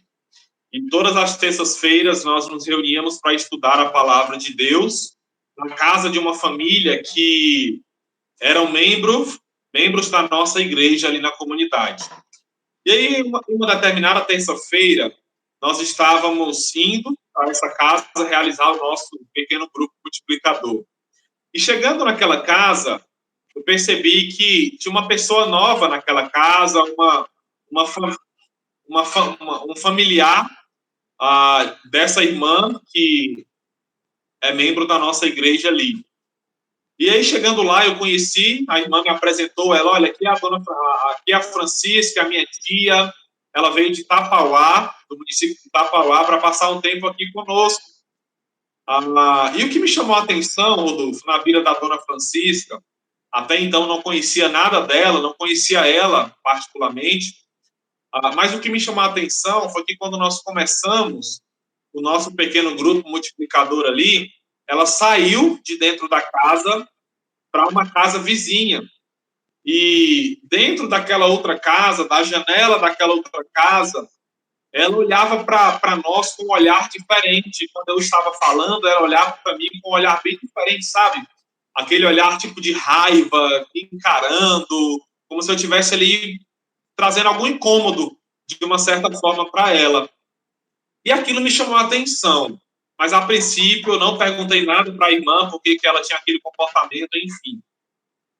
e todas as terças-feiras nós nos reuníamos para estudar a palavra de Deus na casa de uma família que eram membros da nossa igreja ali na comunidade. E aí, uma determinada terça-feira, nós estávamos indo a essa casa realizar o nosso pequeno grupo multiplicador. E chegando naquela casa, eu percebi que tinha uma pessoa nova naquela casa, uma um familiar dessa irmã que é membro da nossa igreja ali. E aí, chegando lá, eu conheci, a irmã me apresentou, ela, olha, aqui é a Francisca, a minha tia, ela veio de Tapauá, do município de Tapauá, para passar um tempo aqui conosco. E o que me chamou a atenção, Rodolfo, na vida da dona Francisca, até então não conhecia nada dela, não conhecia ela particularmente, mas o que me chamou a atenção foi que quando nós começamos o nosso pequeno grupo multiplicador ali, ela saiu de dentro da casa para uma casa vizinha. E dentro daquela outra casa, da janela daquela outra casa, ela olhava para nós com um olhar diferente. Quando eu estava falando, ela olhava para mim com um olhar bem diferente, sabe? Aquele olhar tipo de raiva, encarando, como se eu estivesse ali trazendo algum incômodo, de uma certa forma, para ela. E aquilo me chamou a atenção. Mas, a princípio, eu não perguntei nada para a irmã, porque que ela tinha aquele comportamento, enfim.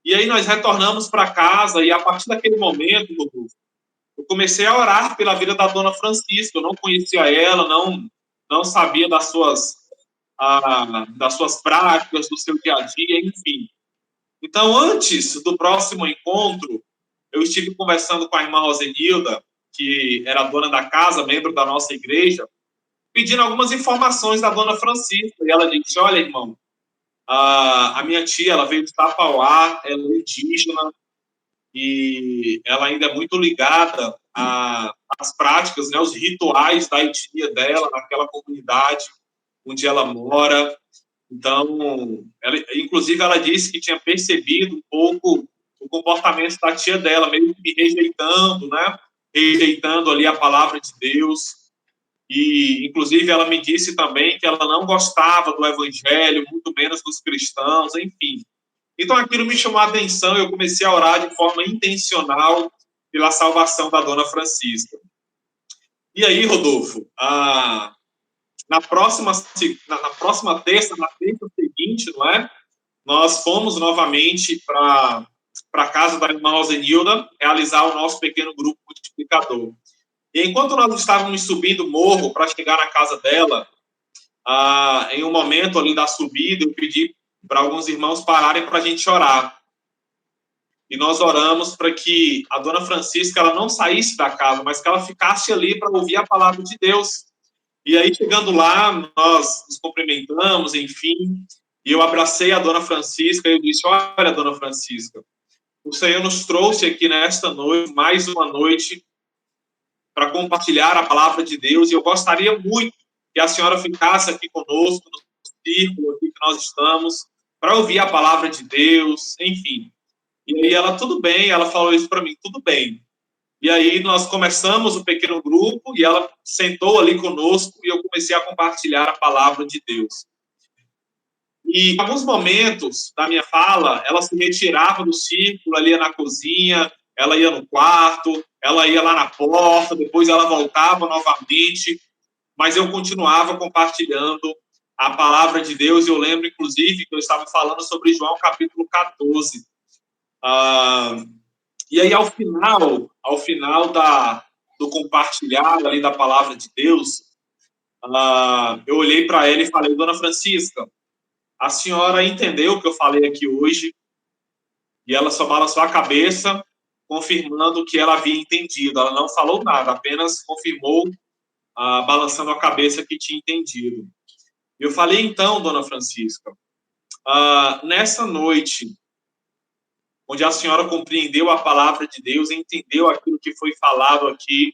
E aí nós retornamos para casa, e a partir daquele momento, eu comecei a orar pela vida da dona Francisca. Eu não conhecia ela, não sabia das suas práticas, do seu dia a dia, enfim. Então, antes do próximo encontro, eu estive conversando com a irmã Rosenilda, que era dona da casa, membro da nossa igreja, pedindo algumas informações da dona Francisca. E ela disse, olha, irmão, a minha tia, ela veio de Tapauá, ela é indígena, e ela ainda é muito ligada às práticas, né, os rituais da etnia dela, naquela comunidade onde ela mora. Então, inclusive, ela disse que tinha percebido um pouco o comportamento da tia dela, meio que rejeitando, né, rejeitando ali a palavra de Deus. E, inclusive, ela me disse também que ela não gostava do evangelho, muito menos dos cristãos, enfim. Então, aquilo me chamou a atenção e eu comecei a orar de forma intencional pela salvação da dona Francisca. E aí, Rodolfo, na próxima terça, na terça seguinte, não é? Nós fomos novamente para a casa da irmã Rosenilda realizar o nosso pequeno grupo multiplicador. E enquanto nós estávamos subindo o morro para chegar na casa dela, em um momento ali da subida, eu pedi para alguns irmãos pararem para a gente orar. E nós oramos para que a dona Francisca ela não saísse da casa, mas que ela ficasse ali para ouvir a palavra de Deus. E aí, chegando lá, nós nos cumprimentamos, enfim, e eu abracei a dona Francisca e eu disse, olha, dona Francisca, o Senhor nos trouxe aqui nesta noite, mais uma noite, para compartilhar a palavra de Deus, e eu gostaria muito que a senhora ficasse aqui conosco, no círculo aqui que nós estamos, para ouvir a palavra de Deus, enfim. E aí ela, tudo bem, ela falou isso para mim, tudo bem. E aí nós começamos o pequeno grupo, e ela sentou ali conosco, e eu comecei a compartilhar a palavra de Deus. E em alguns momentos da minha fala, ela se retirava do círculo, ela ia na cozinha, ela ia no quarto, ela ia lá na porta, depois ela voltava novamente, mas eu continuava compartilhando a palavra de Deus. Eu lembro, inclusive, que eu estava falando sobre João capítulo 14. E aí, ao final do compartilhar ali da palavra de Deus, eu olhei para ela e falei, dona Francisca, a senhora entendeu o que eu falei aqui hoje? E ela só balançou a cabeça, confirmando que ela havia entendido. Ela não falou nada, apenas confirmou, balançando a cabeça que tinha entendido. Eu falei, então, dona Francisca, nessa noite, onde a senhora compreendeu a palavra de Deus, entendeu aquilo que foi falado aqui,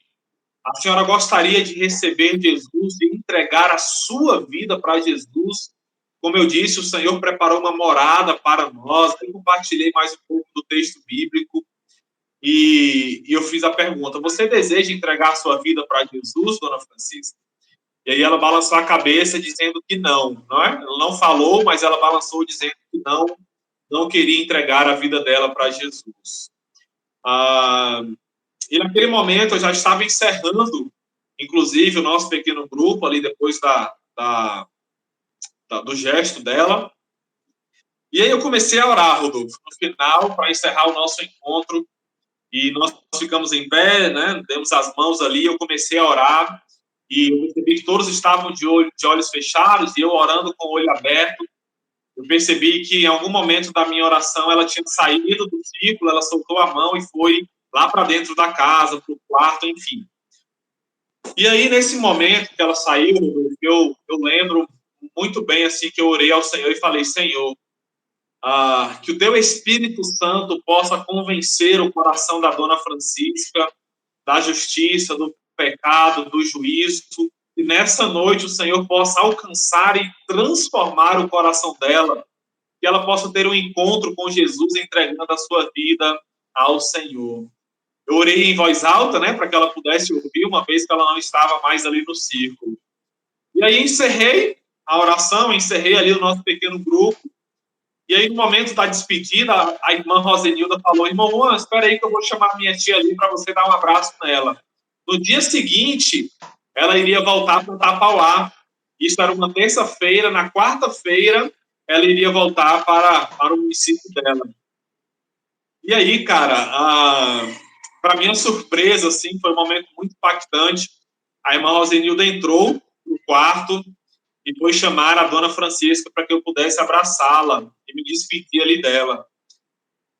a senhora gostaria de receber Jesus e entregar a sua vida para Jesus? Como eu disse, o Senhor preparou uma morada para nós. Eu compartilhei mais um pouco do texto bíblico e eu fiz a pergunta, você deseja entregar a sua vida para Jesus, dona Francisca? E aí ela balançou a cabeça dizendo que não, não é? Ela não falou, mas ela balançou dizendo que não queria entregar a vida dela para Jesus. E naquele momento eu já estava encerrando, inclusive, o nosso pequeno grupo ali depois do gesto dela. E aí eu comecei a orar, Rodolfo, no final, para encerrar o nosso encontro. e nós ficamos em pé, né, demos as mãos ali, eu comecei a orar, e eu percebi que todos estavam de olhos fechados, e eu orando com o olho aberto. Eu percebi que em algum momento da minha oração ela tinha saído do círculo, ela soltou a mão e foi lá para dentro da casa, para o quarto, enfim. E aí, nesse momento que ela saiu, eu lembro muito bem assim que eu orei ao Senhor e falei: Senhor, que o teu Espírito Santo possa convencer o coração da dona Francisca da justiça, do pecado, do juízo, e nessa noite o Senhor possa alcançar e transformar o coração dela, que ela possa ter um encontro com Jesus, entregando a sua vida ao Senhor. Eu orei em voz alta, né, para que ela pudesse ouvir, uma vez que ela não estava mais ali no círculo. E aí encerrei a oração, encerrei ali o nosso pequeno grupo. E aí, no momento da despedida, a irmã Rosenilda falou: irmão Juan, espera aí que eu vou chamar minha tia ali para você dar um abraço nela. No dia seguinte, ela iria voltar para Tapauá. Isso era uma terça-feira. Na quarta-feira, ela iria voltar para o município dela. E aí, cara, para minha surpresa, assim, foi um momento muito impactante. A irmã Rosenilda entrou no quarto e foi chamar a dona Francisca para que eu pudesse abraçá-la e me despedir ali dela.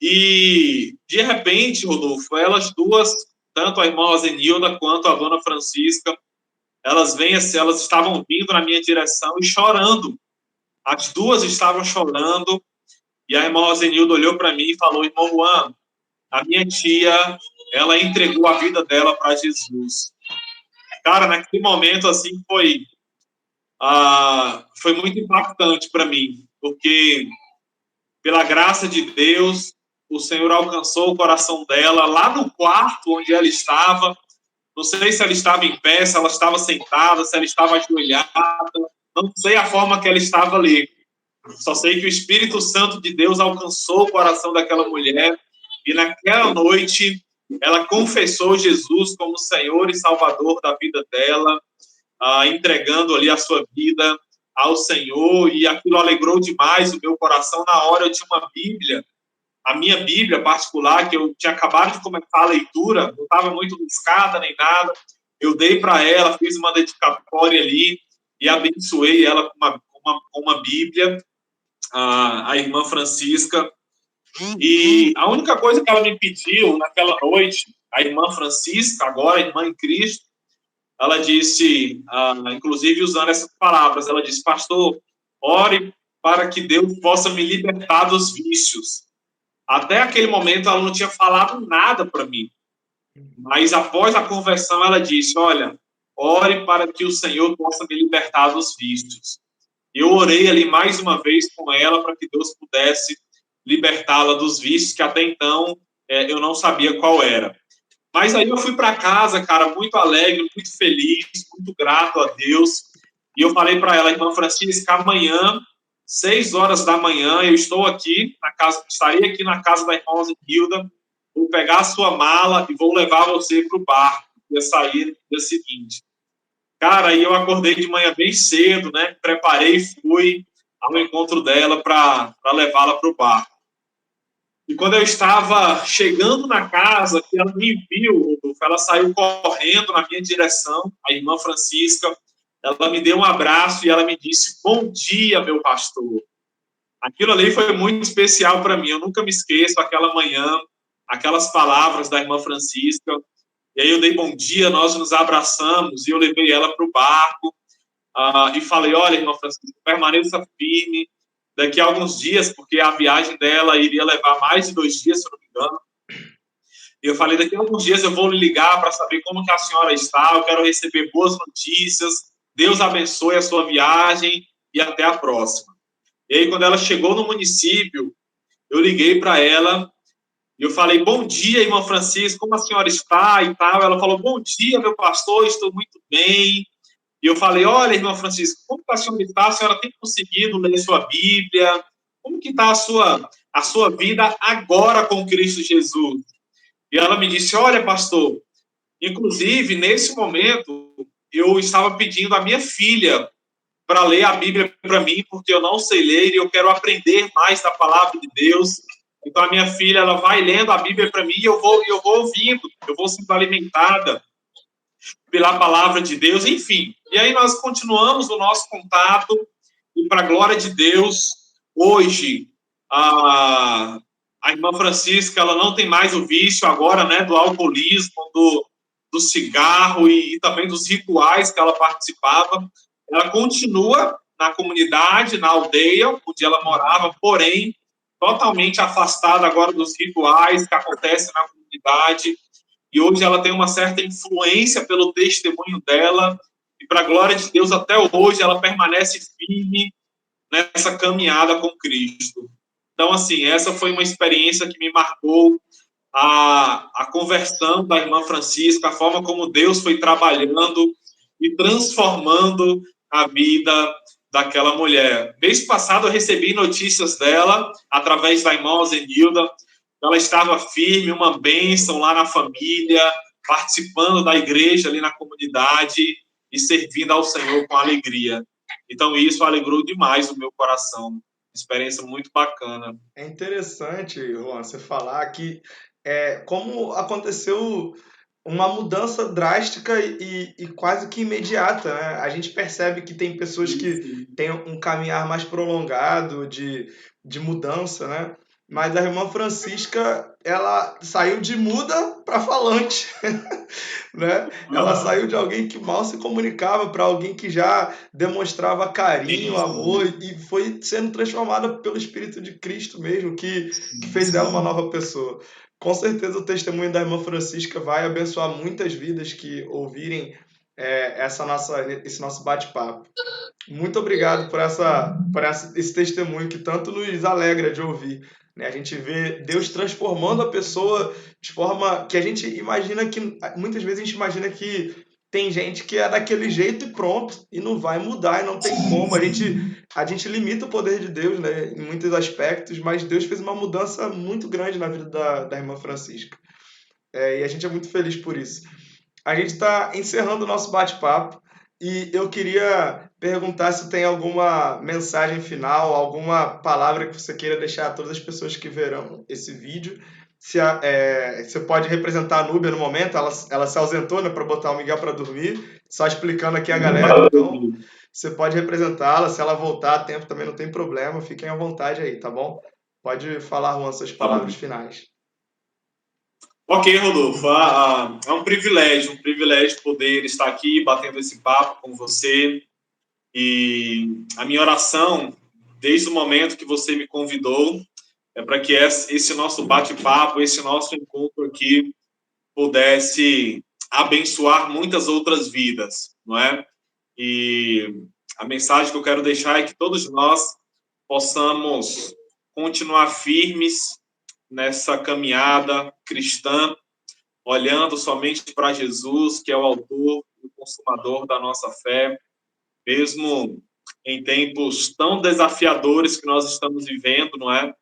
E, de repente, Rodolfo, elas duas, tanto a irmã Rosenilda quanto a dona Francisca, elas estavam vindo na minha direção e chorando. As duas estavam chorando, e a irmã Rosenilda olhou para mim e falou: irmão Juan, a minha tia, ela entregou a vida dela para Jesus. Cara, naquele momento, assim, foi muito impactante para mim, porque, pela graça de Deus, o Senhor alcançou o coração dela lá no quarto onde ela estava. Não sei se ela estava em pé, se ela estava sentada, se ela estava ajoelhada. Não sei a forma que ela estava ali. Só sei que o Espírito Santo de Deus alcançou o coração daquela mulher e naquela noite ela confessou Jesus como Senhor e Salvador da vida dela, entregando ali a sua vida ao Senhor, e aquilo alegrou demais o meu coração. Na hora eu tinha uma Bíblia, a minha Bíblia particular, que eu tinha acabado de começar a leitura, não estava muito riscada nem nada, eu dei para ela, fiz uma dedicatória ali e abençoei ela com uma Bíblia, a irmã Francisca. E a única coisa que ela me pediu naquela noite, a irmã Francisca, agora irmã em Cristo, ela disse, inclusive usando essas palavras, ela disse: pastor, ore para que Deus possa me libertar dos vícios. Até aquele momento ela não tinha falado nada para mim, mas após a conversão ela disse: olha, ore para que o Senhor possa me libertar dos vícios. Eu orei ali mais uma vez com ela para que Deus pudesse libertá-la dos vícios, que até então eu não sabia qual era. Mas aí eu fui para casa, cara, muito alegre, muito feliz, muito grato a Deus. E eu falei para ela: irmã Francisca, amanhã, 6 horas da manhã, eu estou aqui na casa, estarei aqui na casa da irmã Hilda, vou pegar a sua mala e vou levar você para o barco, ia sair no dia seguinte. Cara, aí eu acordei de manhã bem cedo, né? Preparei e fui ao encontro dela para levá-la para o barco. E quando eu estava chegando na casa, que ela me viu, ela saiu correndo na minha direção, a irmã Francisca, ela me deu um abraço e ela me disse: bom dia, meu pastor. Aquilo ali foi muito especial para mim, eu nunca me esqueço aquela manhã, aquelas palavras da irmã Francisca. E aí eu dei bom dia, nós nos abraçamos e eu levei ela para o barco e falei: olha, irmã Francisca, permaneça firme, daqui a alguns dias, porque a viagem dela iria levar mais de 2 dias, se eu não me engano. E eu falei: daqui a alguns dias eu vou lhe ligar para saber como que a senhora está, eu quero receber boas notícias, Deus abençoe a sua viagem e até a próxima. E aí, quando ela chegou no município, eu liguei para ela e eu falei: bom dia, irmã Francisca, como a senhora está e tal. Ela falou: bom dia, meu pastor, estou muito bem. E eu falei: olha, irmã Francisca, como que a senhora está? A senhora tem conseguido ler sua Bíblia? Como que está a sua vida agora com Cristo Jesus? E ela me disse: olha, pastor, inclusive, nesse momento, eu estava pedindo a minha filha para ler a Bíblia para mim, porque eu não sei ler e eu quero aprender mais da palavra de Deus. Então, a minha filha, ela vai lendo a Bíblia para mim e eu vou ouvindo, eu vou sendo alimentada pela palavra de Deus, enfim. E aí nós continuamos o nosso contato e, para a glória de Deus, hoje, a irmã Francisca, ela não tem mais o vício agora, né, do alcoolismo, do cigarro e também dos rituais que ela participava. Ela continua na comunidade, na aldeia onde ela morava, porém, totalmente afastada agora dos rituais que acontecem na comunidade. E hoje ela tem uma certa influência pelo testemunho dela, e para a glória de Deus, até hoje ela permanece firme nessa caminhada com Cristo. Então, assim, essa foi uma experiência que me marcou, a conversão da irmã Francisca, a forma como Deus foi trabalhando e transformando a vida daquela mulher. Mês passado eu recebi notícias dela, através da irmã Zenilda. Ela estava firme, uma bênção lá na família, participando da igreja ali na comunidade e servindo ao Senhor com alegria. Então, isso alegrou demais o meu coração. Experiência muito bacana. É interessante, Juan, você falar que como aconteceu uma mudança drástica e quase que imediata, né? A gente percebe que tem pessoas que têm um caminhar mais prolongado de mudança, né? Mas a irmã Francisca, ela saiu de muda para falante, né? Ela saiu de alguém que mal se comunicava para alguém que já demonstrava carinho, amor e foi sendo transformada pelo Espírito de Cristo mesmo, que fez dela uma nova pessoa. Com certeza o testemunho da irmã Francisca vai abençoar muitas vidas que ouvirem esse nosso bate-papo. Muito obrigado por esse testemunho que tanto nos alegra de ouvir, né? A gente vê Deus transformando a pessoa de forma que a gente imagina que, muitas vezes a gente imagina que tem gente que é daquele jeito e pronto, e não vai mudar, e não tem como. A gente limita o poder de Deus, né, em muitos aspectos, mas Deus fez uma mudança muito grande na vida da irmã Francisca. E a gente é muito feliz por isso. A gente está encerrando o nosso bate-papo e eu queria perguntar se tem alguma mensagem final, alguma palavra que você queira deixar a todas as pessoas que verão esse vídeo. Você pode representar a Núbia no momento, ela se ausentou, né, para botar o Miguel para dormir, só explicando aqui a galera. Então, você pode representá-la, se ela voltar a tempo também não tem problema, fiquem à vontade aí, tá bom? Pode falar, Juan, suas palavras finais. Ok, Rodolfo, é um privilégio poder estar aqui batendo esse papo com você. E a minha oração, desde o momento que você me convidou, é para que esse nosso bate-papo, esse nosso encontro aqui, pudesse abençoar muitas outras vidas, não é? E a mensagem que eu quero deixar é que todos nós possamos continuar firmes nessa caminhada cristã, olhando somente para Jesus, que é o autor e o consumador da nossa fé, mesmo em tempos tão desafiadores que nós estamos vivendo, não é?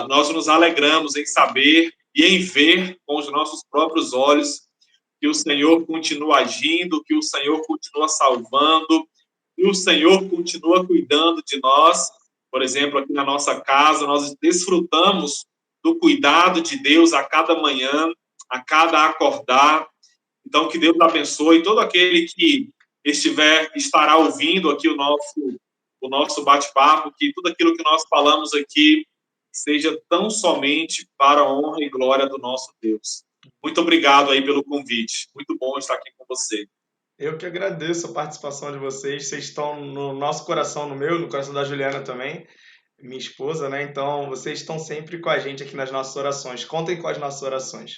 Nós nos alegramos em saber e em ver com os nossos próprios olhos que o Senhor continua agindo, que o Senhor continua salvando, que o Senhor continua cuidando de nós. Por exemplo, aqui na nossa casa, nós desfrutamos do cuidado de Deus a cada manhã, a cada acordar. Então, que Deus abençoe todo aquele que estará ouvindo aqui o nosso bate-papo, que tudo aquilo que nós falamos aqui seja tão somente para a honra e glória do nosso Deus. Muito obrigado aí pelo convite. Muito bom estar aqui com você. Eu que agradeço a participação de vocês. Vocês estão no nosso coração, no meu, no coração da Juliana também, minha esposa, né? Então, vocês estão sempre com a gente aqui nas nossas orações. Contem com as nossas orações.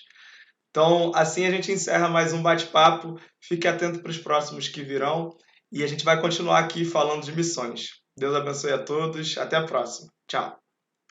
Então, assim a gente encerra mais um bate-papo. Fique atento para os próximos que virão. E a gente vai continuar aqui falando de missões. Deus abençoe a todos. Até a próxima. Tchau.